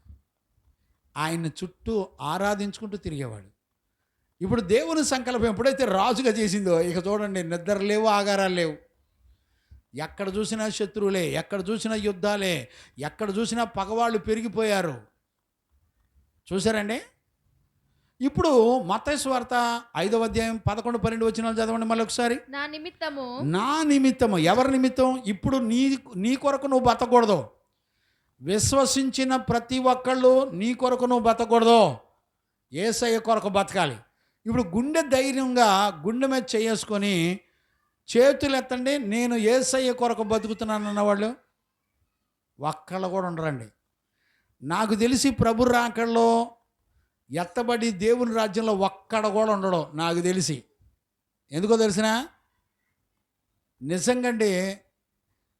ఆయన చుట్టూ ఆరాధించుకుంటూ తిరిగేవాడు. ఇప్పుడు దేవుని సంకల్పం ఎప్పుడైతే రాజుగా చేసిందో, ఇక చూడండి, నిద్ర లేవు, ఆగారాలు లేవు, ఎక్కడ చూసినా శత్రువులే, ఎక్కడ చూసినా యుద్ధాలే, ఎక్కడ చూసినా పగవాళ్ళు పెరిగిపోయారు. చూసారండి? ఇప్పుడు మత్తయి సువార్త 5వ అధ్యాయం 11, 12 వచనాలు చదవండి మళ్ళీ ఒకసారి. నా నిమిత్తము, ఎవరి నిమిత్తం? ఇప్పుడు నీ కొరకు నువ్వు బతకూడదు, విశ్వసించిన ప్రతి ఒక్కళ్ళు నీ కొరకు నువ్వు బతకూడదు, యేసయ్య కొరకు బతకాలి. ఇప్పుడు గుండె ధైర్యంగా గుండె మీద చేసుకొని చేతులు ఎత్తండి, నేను యేసయ్య కొరకు బతుకుతున్నాను అన్నవాళ్ళు ఒక్కళ్ళు కూడా ఉండరండి. నాకు తెలిసి ప్రభు రాకడలో ఎత్తబడి దేవుని రాజ్యంలో ఒక్కడ కూడా ఉండడం నాకు తెలిసి. ఎందుకో తెలిసినా? నిజంగండి,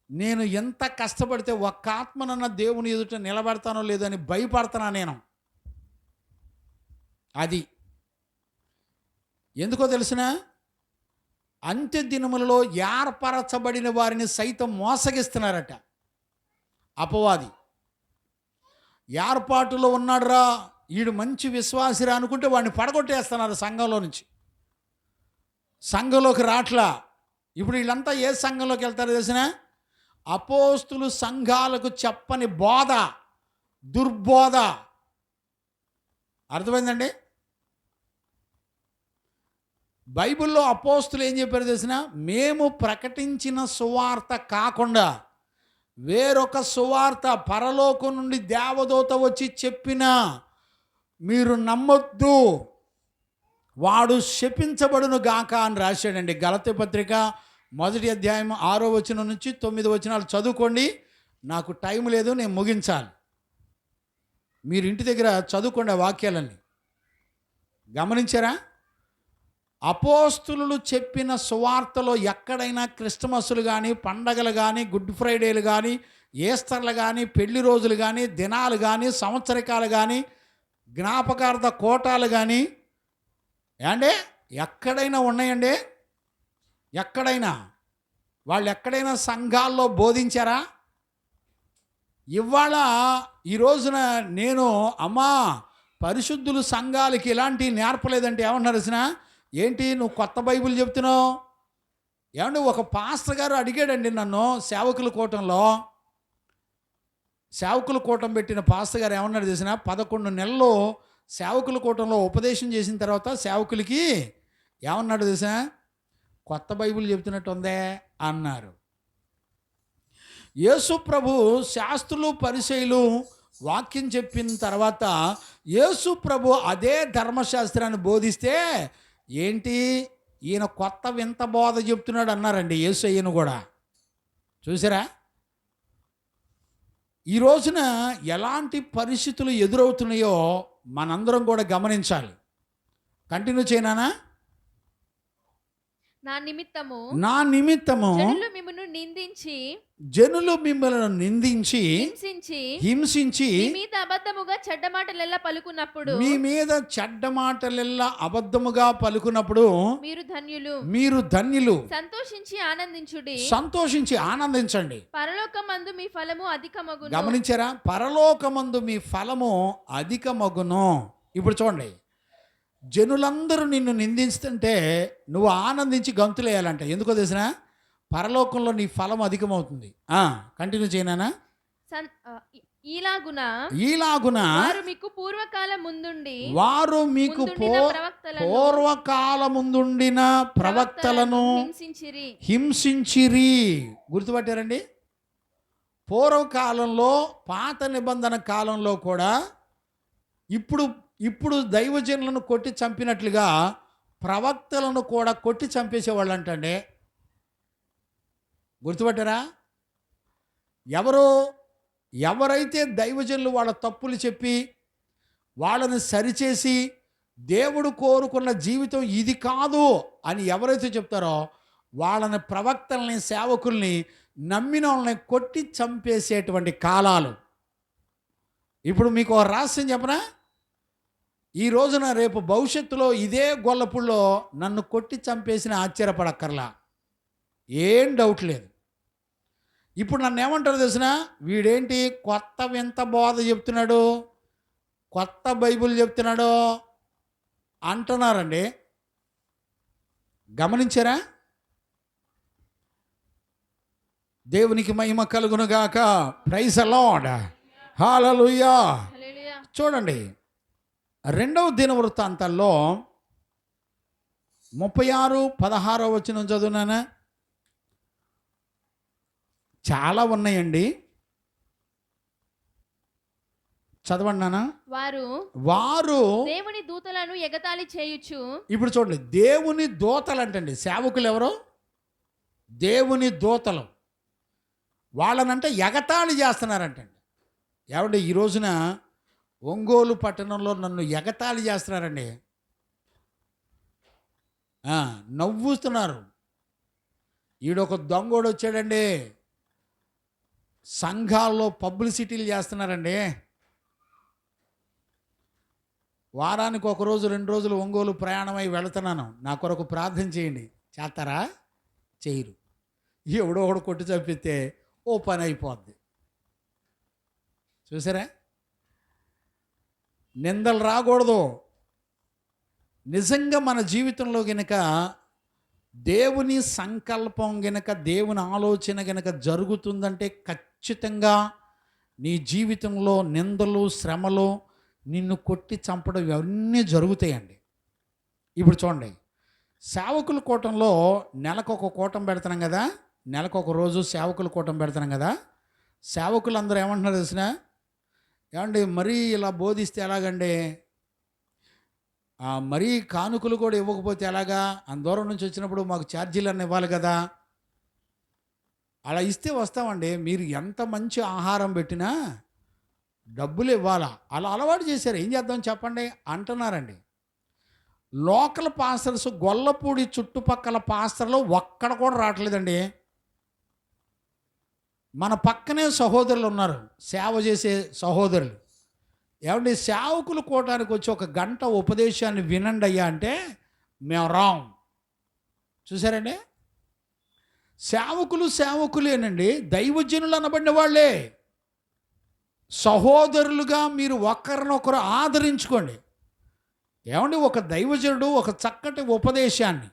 నేను ఎంత కష్టపడితే ఒక్క ఆత్మనన్న దేవుని ఎదుట నిలబడతానో లేదని భయపడుతున్నా నేను. అది ఎందుకో తెలిసిన? అంత్య దినములలో ఏర్పరచబడిన వారిని సైతం మోసగిస్తున్నారట అపవాది. ఏర్పాటులో ఉన్నాడురా, వీడు మంచి విశ్వాసిరా అనుకుంటే వాడిని పడగొట్టేస్తున్నారు సంఘంలో నుంచి. సంఘంలోకి రాట్లా. ఇప్పుడు వీళ్ళంతా ఏ సంఘంలోకి వెళ్తారో తెలిసిన? అపోస్తులు సంఘాలకు చెప్పని బోధ, దుర్బోధ. అర్థమైందండి? బైబిల్లో అపోస్తులు ఏం చెప్పారు తెలిసిన? మేము ప్రకటించిన సువార్త కాకుండా వేరొక సువార్త పరలోకం నుండి దేవదూత వచ్చి చెప్పినా మీరు నమ్మొద్దు, వాడు శపించబడును గాక అని రాశాడండి. గలతీ పత్రిక 1వ అధ్యాయం 6వ వచనం నుంచి 9 వచనాలు చదువుకోండి. నాకు టైం లేదు, నేను ముగించాలి. మీరు ఇంటి దగ్గర చదువుకోండి ఆ వాక్యాలన్నీ. గమనించారా? అపోస్తులు చెప్పిన సువార్తలో ఎక్కడైనా క్రిస్టమస్లు కానీ, పండగలు కానీ, గుడ్ ఫ్రైడేలు కానీ, ఈస్టర్లు కానీ, పెళ్లి రోజులు కానీ, దినాలు కానీ, సంవత్సరికాలు కానీ, జ్ఞాపకార్థ కోటాలు కానీ ఏండే ఎక్కడైనా ఉన్నాయండి? ఎక్కడైనా వాళ్ళు ఎక్కడైనా సంఘాల్లో బోధించారా? ఇవాళ ఈ రోజున నేను అమ్మా పరిశుద్ధులు సంఘాలకి ఇలాంటివి నేర్పలేదంటే ఏమన్నారు తెలిసిన? ఏంటి నువ్వు కొత్త బైబిల్ చెప్తున్నావు? ఏమంటే ఒక పాస్టర్ గారు అడిగాడండి నన్ను సేవకుల కూటం పెట్టిన పాస్టర్ గారు ఏమన్నాడు తెలిసిన? 11 నెలలు సేవకుల కూటంలో ఉపదేశం చేసిన తర్వాత సేవకులకి ఏమన్నాడు తెలిసిన? కొత్త బైబిల్ చెప్తున్నట్టు ఉందే అన్నారు. యేసు ప్రభు శాస్త్రులు పరిసయ్యులు వాక్యం చెప్పిన తర్వాత యేసు ప్రభు అదే ధర్మశాస్త్రాన్ని బోధిస్తే ఏంటి ఈయన కొత్త వింత బోధ చెప్తున్నాడు అన్నారండి యేసయ్యను కూడా. చూసారా? ఈ రోజున ఎలాంటి పరిస్థితులు ఎదురవుతున్నాయో మనందరం కూడా గమనించాలి. కంటిన్యూ చేయనా? నా నిమిత్తము జనులు మిమ్మల్ని నిందించి హింసించి మీ మీద చెడ్డ మాటలెల్లా అబద్ధముగా పలుకున్నప్పుడు మీరు ధన్యులు. సంతోషించి ఆనందించండి. పరలోకమందు మీ ఫలము అధికమగును. గమనించారా? పరలోకమందు మీ ఫలము అధికమగును. ఇప్పుడు చూడండి, జనులందరూ నిన్ను నిందిస్తుంటే నువ్వు ఆనందించి గంతులేయాలంట. ఎందుకో తెలిసిన? పరలోకంలో నీ ఫలం అధికమవుతుంది. కంటిన్యూ చేయనా? ఈలాగున వారు మీకు పూర్వకాలముందుండిన ప్రవక్తలను హింసించిరి. గుర్తుపట్టారండి? పూర్వకాలంలో, పాత నిబంధన కాలంలో కూడా ఇప్పుడు దైవజనులను కొట్టి చంపినట్లుగా ప్రవక్తలను కూడా కొట్టి చంపేసేవాళ్ళు అంటండి. గుర్తుపట్టారా? ఎవరైతే దైవజనులు వాళ్ళ తప్పులు చెప్పి వాళ్ళని సరిచేసి దేవుడు కోరుకున్న జీవితం ఇది కాదు అని ఎవరైతే చెప్తారో వాళ్ళని, ప్రవక్తల్ని, సేవకుల్ని నమ్మిన వాళ్ళని కొట్టి చంపేసేటువంటి కాలాలు. ఇప్పుడు మీకు ఒక రహస్యం చెప్పనా? ఈ రోజున రేపు భవిష్యత్తులో ఇదే గొల్లపుల్లో నన్ను కొట్టి చంపేసిన ఆశ్చర్యపడక్కర్లా, ఏం డౌట్ లేదు. ఇప్పుడు నన్ను ఏమంటారు తెలిసిన, వీడేంటి కొత్త వింత బోధ చెప్తున్నాడు, కొత్త బైబిల్ చెప్తున్నాడు అంటున్నారండి. గమనించారా? దేవునికి మహిమ కలుగునుగాక. Praise the lord. హల్లెలూయా. హల్లెలూయా. చూడండి, 2వ దినవృత్తాంతాల్లో 36-16 వచనం చదువునానా? చాలా ఉన్నాయండి, చదవండి నాన్న. వారు దేవుని దూతలను ఎగతాళి చేయుచు. ఇప్పుడు చూడండి, దేవుని దూతలు అంటండి. సేవకులు ఎవరు? దేవుని దూతలు. వాళ్ళనంటే ఎగతాళి చేస్తున్నారంటండి. ఏమంటే ఈ రోజున ఒంగోలు పట్టణంలో నన్ను ఎగతాళి చేస్తున్నారండి. నవ్వుతున్నారు. ఈడొక దొంగోడు వచ్చాడండి, సంఘాల్లో పబ్లిసిటీలు చేస్తున్నారండి. వారానికి 1 రోజు 2 రోజులు ఒంగోలు ప్రయాణమై వెళుతున్నాను, నా కొరకు ప్రార్థన చేయండి. చేస్తారా? చేయరు. ఎవడో ఒకడు కొట్టి చంపితే ఓ పని అయిపోద్ది. చూసారా? నిందలు రాకూడదు. నిజంగా మన జీవితంలో గనక దేవుని సంకల్పం గనక, దేవుని ఆలోచన గనక జరుగుతుందంటే ఖచ్చితంగా నీ జీవితంలో నిందలు, శ్రమలు, నిన్ను కొట్టి చంపడం ఇవన్నీ జరుగుతాయండి. ఇప్పుడు చూడండి, సేవకుల కూటంలో నెలకొక కూటం పెడుతున్నాం కదా, నెలకొక రోజు సేవకుల కూటం పెడుతున్నాం కదా. సేవకులు అందరూ ఏమంటున్నారు తెలిసిన, ఏమండి మరీ ఇలా బోధిస్తే ఎలాగండి, మరీ కానుకలు కూడా ఇవ్వకపోతే ఎలాగా, అంత దూరం నుంచి వచ్చినప్పుడు మాకు ఛార్జీలన్నీ ఇవ్వాలి కదా, అలా ఇస్తే వస్తామండి, మీరు ఎంత మంచి ఆహారం పెట్టినా డబ్బులు ఇవ్వాలా, అలా అలవాటు చేశారు, ఏం చేద్దాం చెప్పండి అంటున్నారండి. లోకల్ పాస్టర్స్, గొల్లపూడి చుట్టుపక్కల పాస్టర్లు ఒక్కడ కూడా రావట్లేదండి. మన పక్కనే సహోదరులు ఉన్నారు, సేవ చేసే సహోదరులు. ఏమండి సేవకులు కూటానికి వచ్చి 1 గంట ఉపదేశాన్ని వినండి అయ్యా అంటే మేము రాం. చూసారండి, సేవకులేనండి, దైవజనులు అనబడిన వాళ్ళే. సహోదరులుగా మీరు ఒకరినొకరు ఆదరించుకోండి. ఏమండి ఒక దైవజనుడు ఒక చక్కటి ఉపదేశాన్ని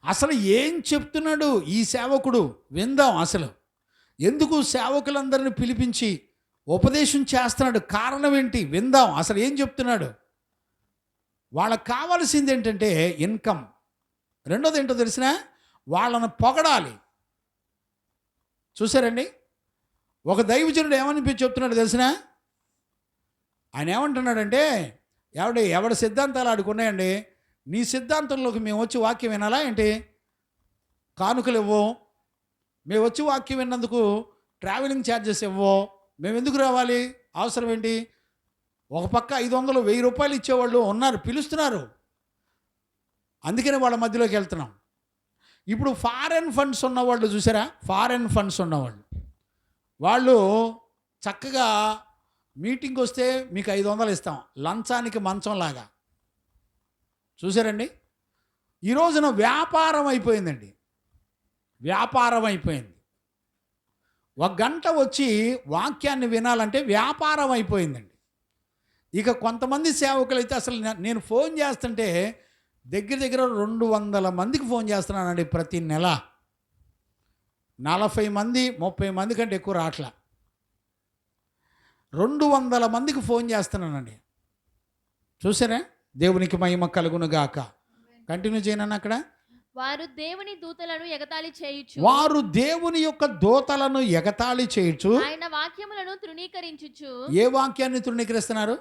అసలు ఏం చెప్తున్నాడు ఈ సేవకుడు విందాం. అసలు ఎందుకు సేవకులందరిని పిలిపించి ఉపదేశం చేస్తున్నాడు, కారణం ఏంటి విందాం. అసలు ఏం చెప్తున్నాడు? వాళ్ళకి కావాల్సింది ఏంటంటే ఇన్కమ్. రెండోది ఏంటో తెలిసిన, వాళ్ళను పొగడాలి. చూసారండి, ఒక దైవజనుడు ఏమని చెప్తున్నాడు తెలిసిన, ఆయన ఏమంటున్నాడంటే, ఎవడి సిద్ధాంతాలు ఆడుకున్నాయండి, నీ సిద్ధాంతంలోకి మేము వచ్చి వాక్యం వినాలా ఏంటి? కానుకలు ఇవ్వు, మేము వచ్చి వాక్యం విన్నందుకు ట్రావెలింగ్ ఛార్జెస్ ఇవ్వు, మేము ఎందుకు రావాలి, అవసరం ఏంటి? ఒక పక్క 500, 1000 రూపాయలు ఇచ్చేవాళ్ళు ఉన్నారు, పిలుస్తున్నారు, అందుకనే వాళ్ళ మధ్యలోకి వెళ్తున్నాం. ఇప్పుడు ఫారెన్ ఫండ్స్ ఉన్నవాళ్ళు చూసారా, ఫారెన్ ఫండ్స్ ఉన్నవాళ్ళు వాళ్ళు చక్కగా మీటింగ్కి వస్తే మీకు 500 ఇస్తాం, లంచానికి మంచంలాగా. చూసారండి, ఈ రోజున వ్యాపారం అయిపోయిందండి, వ్యాపారం అయిపోయింది. 1 గంట వచ్చి వాక్యాన్ని వినాలంటే వ్యాపారం అయిపోయిందండి. ఇక కొంతమంది సేవకులు అయితే అసలు నేను ఫోన్ చేస్తుంటే దగ్గర 200 మందికి ఫోన్ చేస్తున్నానండి ప్రతి నెల. 40 మంది 30 మంది కంటే ఎక్కువ రాట్లా, 200 మందికి ఫోన్ చేస్తున్నానండి. చూసారా? దేవునికి మహిమ కలుగునుగాక. కంటిన్యూ చేయనన్నా అక్కడ. వారు దేవుని దూతలను ఎగతాళి చేయుచు. వారు దేవుని యొక్క దూతలను ఎగతాళి చేయుచు, ఆయన వాక్యములను తృణీకరించుచు. ఏ వాక్యాన్ని తృణీకరిస్తున్నారు?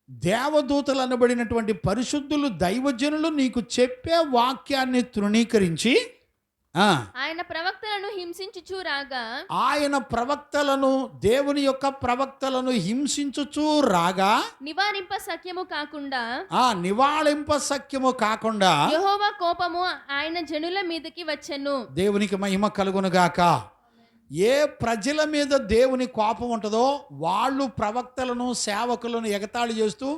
దేవదూతలు అనబడినటువంటి పరిశుద్ధులు, దైవజనులు నీకు చెప్పే వాక్యాన్ని తృణీకరించి ఆ, ఆయన ప్రవక్తలను హింసించుచూ రాగా ఆయన ప్రవక్తలను, దేవుని యొక్క ప్రవక్తలను హింసించుచూ రాగా నివారింప సఖ్యము కాకుండా నివాళింప సఖ్యము కాకుండా యెహోవా కోపము ఆయన జనుల మీదకి వచ్చెను. దేవునికి మహిమ కలుగునుగాక. ఏ ప్రజల మీద దేవుని కోపం ఉంటుందో వాళ్ళు ప్రవక్తలను, సేవకులను ఎగతాళి చేస్తూ,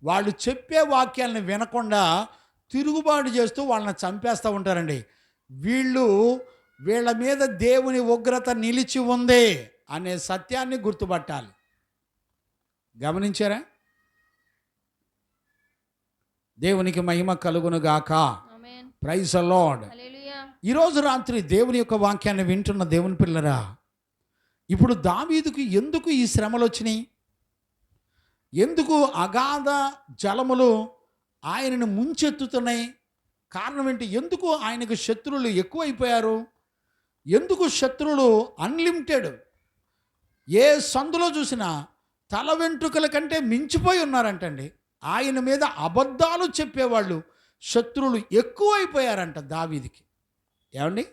వాళ్ళు చెప్పే వాక్యాలను వినకుండా తిరుగుబాటు చేస్తూ వాళ్ళని చంపేస్తూ ఉంటారండి. వీళ్ళ మీద దేవుని ఉగ్రత నిలిచి ఉంది అనే సత్యాన్ని గుర్తుపట్టాలి. గమనించారా? దేవునికి మహిమ కలుగునుగాక. ఆమేన్. Praise the lord. హల్లెలూయా. ఈరోజు రాత్రి దేవుని యొక్క వాక్యాన్ని వింటున్న దేవుని పిల్లరా, ఇప్పుడు దావీదుకు ఎందుకు ఈ శ్రమలు వచ్చినాయి? ఎందుకు అగాధ జలములు ఆయనను ముంచెత్తుతున్నాయి? కారణం ఏంటి? ఎందుకు ఆయనకు శత్రువులు ఎక్కువైపోయారు? ఎందుకు శత్రువులు అన్లిమిటెడ్? ఏ సందులో చూసినా తల వెంట్రుకల కంటే మించిపోయి ఉన్నారంటండి. ఆయన మీద అబద్ధాలు చెప్పేవాళ్ళు, శత్రువులు ఎక్కువైపోయారంట దావీదుకి. ఏమండి,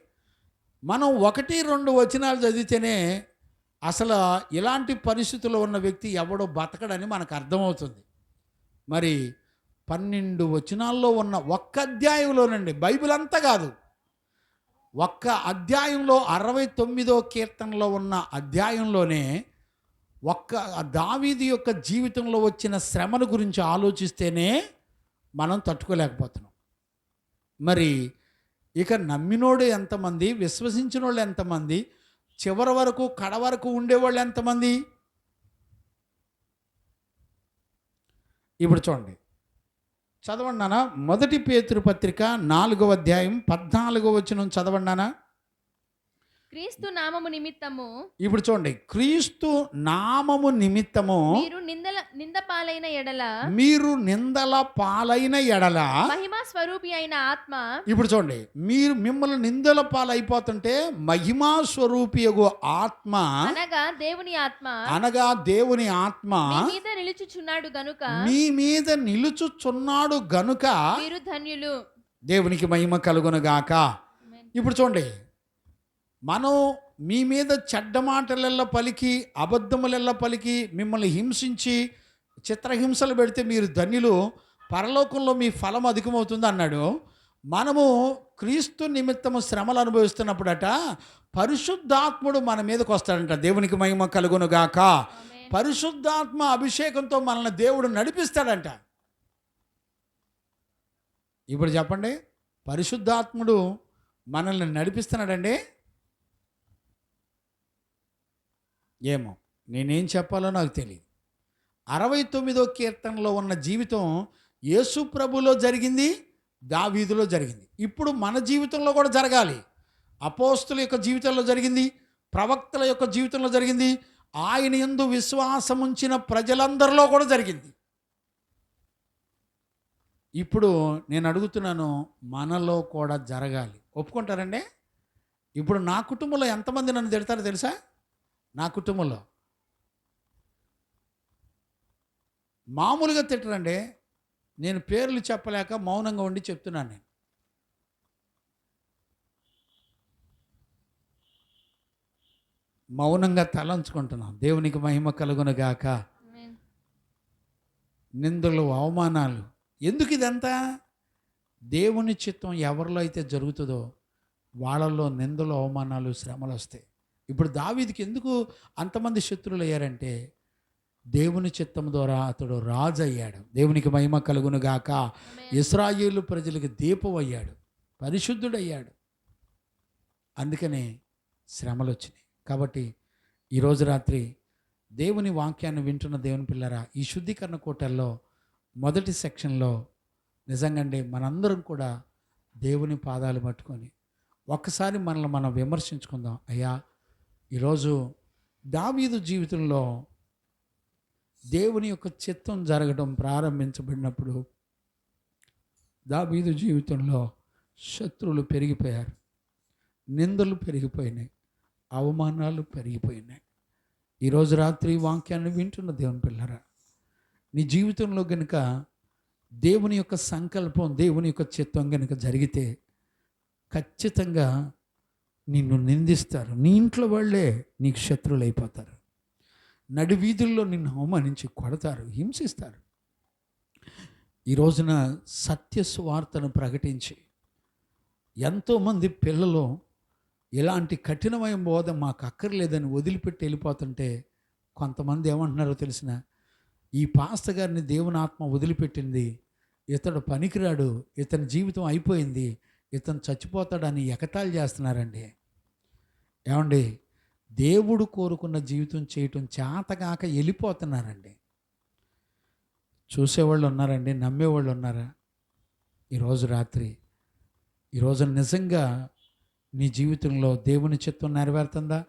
మనం 1-2 వచనాలు చదివితేనే అసలు ఇలాంటి పరిస్థితుల్లో ఉన్న వ్యక్తి ఎవడో బతకడని మనకు అర్థమవుతుంది. మరి 12 వచనాల్లో ఉన్న ఒక్క అధ్యాయంలోనండి, బైబిల్ అంతా కాదు, ఒక్క అధ్యాయంలో 69వ కీర్తనలో ఉన్న అధ్యాయంలోనే ఒక్క దావీదు యొక్క జీవితంలో వచ్చిన శ్రమల గురించి ఆలోచిస్తేనే మనం తట్టుకోలేకపోతున్నాం. మరి ఇక నమ్మినోడు ఎంతమంది, విశ్వసించిన వాళ్ళు ఎంతమంది, చివరి వరకు కడ వరకు ఉండేవాళ్ళు ఎంతమంది? ఇప్పుడు చూడండి, చదవండి నాన్న. 1 పేతురు పత్రిక 4వ అధ్యాయం 14వ వచనం చదవండి నాన్న. క్రీస్తు నామము నిమిత్తము ఇప్పుడు చూడండి, క్రీస్తు నామము నిమిత్తము మీరు నిందల పాలైన ఎడల మహిమా స్వరూపి అయిన ఆత్మ. ఇప్పుడు చూడండి, మిమ్మల్ని నిందల పాలైపోతుంటే మహిమా స్వరూపియగు ఆత్మ అనగా దేవుని ఆత్మ మీ మీద నిలుచుచున్నాడు గనుక మీరు ధన్యులు. దేవునికి మహిమ కలుగునుగాక. ఇప్పుడు చూడండి, మనం మీ మీద చెడ్డ మాటలెల్లా పలికి, అబద్ధములెల్లా పలికి, మిమ్మల్ని హింసించి చిత్రహింసలు పెడితే మీరు ధన్యులు, పరలోకంలో మీ ఫలం అధికమవుతుంది అన్నాడు. మనము క్రీస్తు నిమిత్తము శ్రమలు అనుభవిస్తున్నప్పుడట పరిశుద్ధాత్ముడు మన మీదకి వస్తాడంట. దేవునికి మహిమ కలుగునుగాక. పరిశుద్ధాత్మ అభిషేకంతో మనల్ని దేవుడు నడిపిస్తాడంట. ఇప్పుడు చెప్పండి, పరిశుద్ధాత్ముడు మనల్ని నడిపిస్తున్నాడండి? ఏమో, నేనేం చెప్పాలో నాకు తెలియదు. 69వ కీర్తనలో ఉన్న జీవితం యేసు ప్రభులో జరిగింది, దావీదులో జరిగింది. ఇప్పుడు మన జీవితంలో కూడా జరగాలి. అపోస్తుల యొక్క జీవితంలో జరిగింది, ప్రవక్తల యొక్క జీవితంలో జరిగింది, ఆయన యందు విశ్వాసం ఉంచిన ప్రజలందరిలో కూడా జరిగింది. ఇప్పుడు నేను అడుగుతున్నాను, మనలో కూడా జరగాలి. ఒప్పుకుంటారండి? ఇప్పుడు నా కుటుంబంలో ఎంతమంది నన్ను తిడతారో తెలుసా? నా కుటుంబంలో మామూలుగా తిట్టరండి, నేను పేర్లు చెప్పలేక మౌనంగా ఉండి చెప్తున్నాను. నేను మౌనంగా తలంచుకుంటున్నాను. దేవునికి మహిమ కలుగునుగాక. నిందలు, అవమానాలు ఎందుకు? ఇదంతా దేవుని చిత్తం ఎవరిలో అయితే జరుగుతుందో వాళ్ళల్లో నిందలు, అవమానాలు, శ్రమలు వస్తాయి. ఇప్పుడు దావీదుకి ఎందుకు అంతమంది శత్రువులు అయ్యారంటే దేవుని చిత్తం ద్వారా అతడు రాజు అయ్యాడు. దేవునికి మహిమ కలుగునుగాక. ఇశ్రాయేలు ప్రజలకు దీపం అయ్యాడు, పరిశుద్ధుడయ్యాడు. అందుకనే శ్రమలు వచ్చినాయి. కాబట్టి ఈరోజు రాత్రి దేవుని వాక్యాన్ని వింటున్న దేవుని పిల్లరా, ఈ శుద్ధీకరణ కోటల్లో మొదటి సెక్షన్లో నిజంగానే మనందరం కూడా దేవుని పాదాలు పట్టుకొని ఒక్కసారి మనల్ని మనం విమర్శించుకుందాం. అయ్యా, ఈరోజు దావీదు జీవితంలో దేవుని యొక్క చిత్తం జరగడం ప్రారంభించబడినప్పుడు దావీదు జీవితంలో శత్రువులు పెరిగిపోయారు, నిందలు పెరిగిపోయినాయి, అవమానాలు పెరిగిపోయినాయి. ఈరోజు రాత్రి వాక్యాన్ని వింటున్న దేవుని పిల్లరా, నీ జీవితంలో కనుక దేవుని యొక్క సంకల్పం, దేవుని యొక్క చిత్తం కనుక జరిగితే ఖచ్చితంగా నిన్ను నిందిస్తారు. నీ ఇంట్లో వాళ్ళే నీకు శత్రువులు అయిపోతారు. నడి వీధుల్లో నిన్ను అవమానించి కొడతారు, హింసిస్తారు. ఈ రోజున సత్య సువార్తను ప్రకటించి ఎంతోమంది పిల్లలు ఇలాంటి కఠినమైన బోధ మాకు అక్కర్లేదని వదిలిపెట్టి వెళ్ళిపోతుంటే కొంతమంది ఏమంటున్నారో తెలిసిన, ఈ పాస్టర్ గారిని దేవుని ఆత్మ వదిలిపెట్టింది, ఇతడు పనికిరాడు, ఇతని జీవితం అయిపోయింది, ఇతను చచ్చిపోతాడని ఎగతాళి చేస్తున్నారండి. ఏమండి, దేవుడు కోరుకున్న జీవితం చేయటం చేతగాక వెళ్ళిపోతున్నారండి. చూసేవాళ్ళు ఉన్నారండి, నమ్మేవాళ్ళు ఉన్నారా? ఈరోజు రాత్రి, ఈరోజు నిజంగా నీ జీవితంలో దేవుని చిత్తం నెరవేరుతుందా?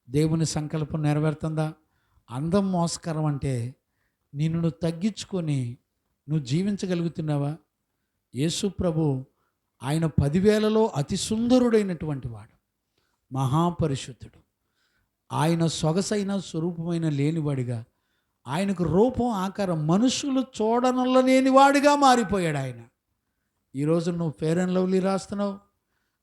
దేవుని సంకల్పం నెరవేరుతుందా? అందం మోసకరం అంటే నిన్ను నువ్వు తగ్గించుకొని నువ్వు జీవించగలుగుతున్నావా? యేసు ప్రభు ఆయన 10,000లో అతి సుందరుడైనటువంటి వాడు, మహాపరిశుద్ధుడు. ఆయన సొగసైన స్వరూపమైన లేనివాడిగా, ఆయనకు రూపం ఆకారం మనుషులు చూడనలేని వాడిగా మారిపోయాడు ఆయన. ఈరోజు నువ్వు ఫెయిర్ అండ్ లవ్లీ రాస్తున్నావు,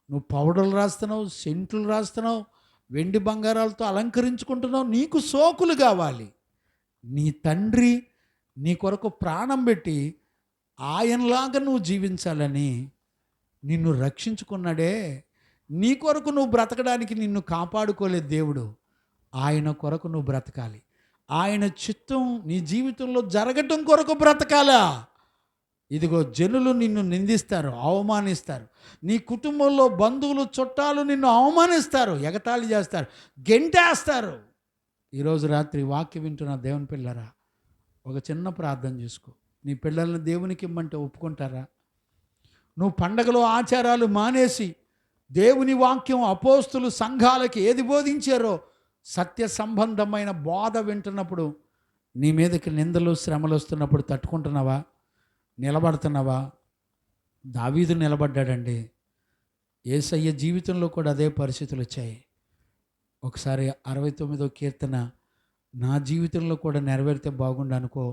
నువ్వు పౌడర్లు రాస్తున్నావు, సెంట్లు రాస్తున్నావు, వెండి బంగారాలతో అలంకరించుకుంటున్నావు. నీకు సోకులు కావాలి. నీ తండ్రి నీ కొరకు ప్రాణం పెట్టి ఆయనలాగా నువ్వు జీవించాలని నిన్ను రక్షించుకున్నాడే. నీ కొరకు నువ్వు బ్రతకడానికి నిన్ను కాపాడుకోలేదు దేవుడు. ఆయన కొరకు నువ్వు బ్రతకాలి. ఆయన చిత్తం నీ జీవితంలో జరగటం కొరకు బ్రతకాలా? ఇదిగో జనులు నిన్ను నిందిస్తారు, అవమానిస్తారు. నీ కుటుంబంలో బంధువులు చుట్టాలు నిన్ను అవమానిస్తారు, ఎగతాళి చేస్తారు, గెంటేస్తారు. ఈరోజు రాత్రి వాక్యం వింటున్న దేవుని పిల్లరా, ఒక చిన్న ప్రార్థన చేసుకో. నీ పిల్లల్ని దేవునికి ఇమ్మంటే ఒప్పుకుంటారా? నువ్వు పండగలో ఆచారాలు మానేసి దేవుని వాక్యం అపోస్తులు సంఘాలకి ఏది బోధించారో సత్య సంబంధమైన బోధ వింటున్నప్పుడు నీ మీదకి నిందలు శ్రమలు వస్తున్నప్పుడు తట్టుకుంటున్నావా? నిలబడుతున్నావా? దావీదు నిలబడ్డాడండి. యేసయ్య జీవితంలో కూడా అదే పరిస్థితులు వచ్చాయి. ఒకసారి 69వ కీర్తన నా జీవితంలో కూడా నెరవేరితే బాగుండు అనుకో,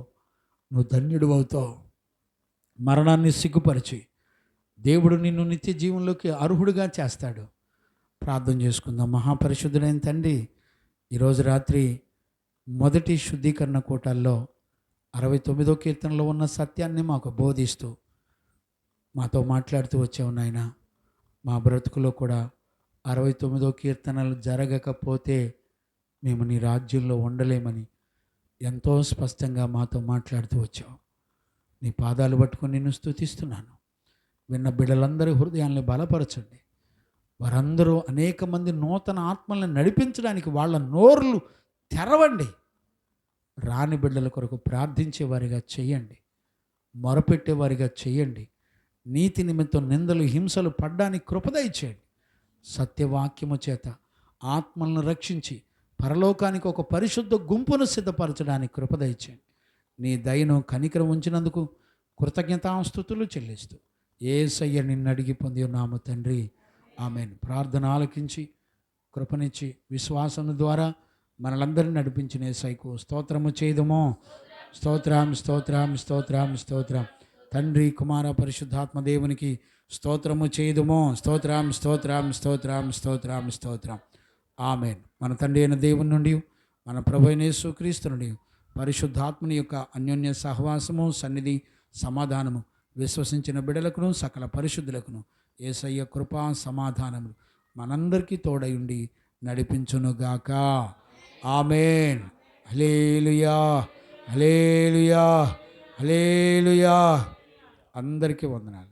నువ్వు ధన్యుడు అవుతావు. మరణాన్ని సిగ్గుపరిచి దేవుడు నిన్ను నిత్య జీవంలోకి అర్హుడుగా చేస్తాడు. ప్రార్థన చేసుకుందాం. మహాపరిశుద్ధుడైన తండ్రి, ఈరోజు రాత్రి మొదటి శుద్ధీకరణ కూటాల్లో 69వ కీర్తనలో ఉన్న సత్యాన్ని మాకు బోధిస్తూ మాతో మాట్లాడుతూ వచ్చావు నాయన. మా బ్రతుకులో కూడా 69వ కీర్తనలు జరగకపోతే మేము నీ రాజ్యంలో ఉండలేమని ఎంతో స్పష్టంగా మాతో మాట్లాడుతూ వచ్చావు. నీ పాదాలు పట్టుకొని నిన్ను స్తుతిస్తున్నాను. విన్న బిడ్డలందరి హృదయాలను బలపరచండి. వారందరూ అనేక మంది నూతన ఆత్మల్ని నడిపించడానికి వాళ్ళ నోర్లు తెరవండి. రాని బిడ్డల కొరకు ప్రార్థించేవారిగా చేయండి, మొరపెట్టేవారిగా చేయండి. నీతి నిమిత్తం నిందలు హింసలు పడ్డానికి కృపదయచేయండి. సత్యవాక్యము చేత ఆత్మలను రక్షించి పరలోకానికి ఒక పరిశుద్ధ గుంపును సిద్ధపరచడానికి కృపదయచేయండి. నీ దయను కనికరం ఉంచినందుకు కృతజ్ఞతాస్తుతులు చెల్లిస్తూ యేసయ్య నిన్ను అడిగి పొంది ఉన్నాము తండ్రి, ఆమెన్. ప్రార్థన ఆలకించి కృపనిచ్చి విశ్వాసం ద్వారా మనలందరినీ నడిపించిన యేసయ్యకు స్తోత్రము చేయుదుము. స్తోత్రం స్తోత్రం స్తోత్రం స్తోత్రం. తండ్రి కుమార పరిశుద్ధాత్మ దేవునికి స్తోత్రము చేయుదుము. స్తోత్రం స్తోత్రం స్తోత్రం స్తోత్రం స్తోత్రం. ఆమెన్. మన తండ్రి అయిన దేవుని నుండి, మన ప్రభువైన యేసుక్రీస్తు నుండి, పరిశుద్ధాత్మని యొక్క అన్యోన్య సహవాసము, సన్నిధి, సమాధానము విశ్వసించిన బిడలకును సకల పరిశుద్ధులకును యేసయ్య కృపా సమాధానములు మనందరికీ తోడయుండి నడిపించునుగాక. ఆమెన్. హల్లెలూయా హల్లెలూయా హల్లెలూయా. అందరికీ వందనాలు.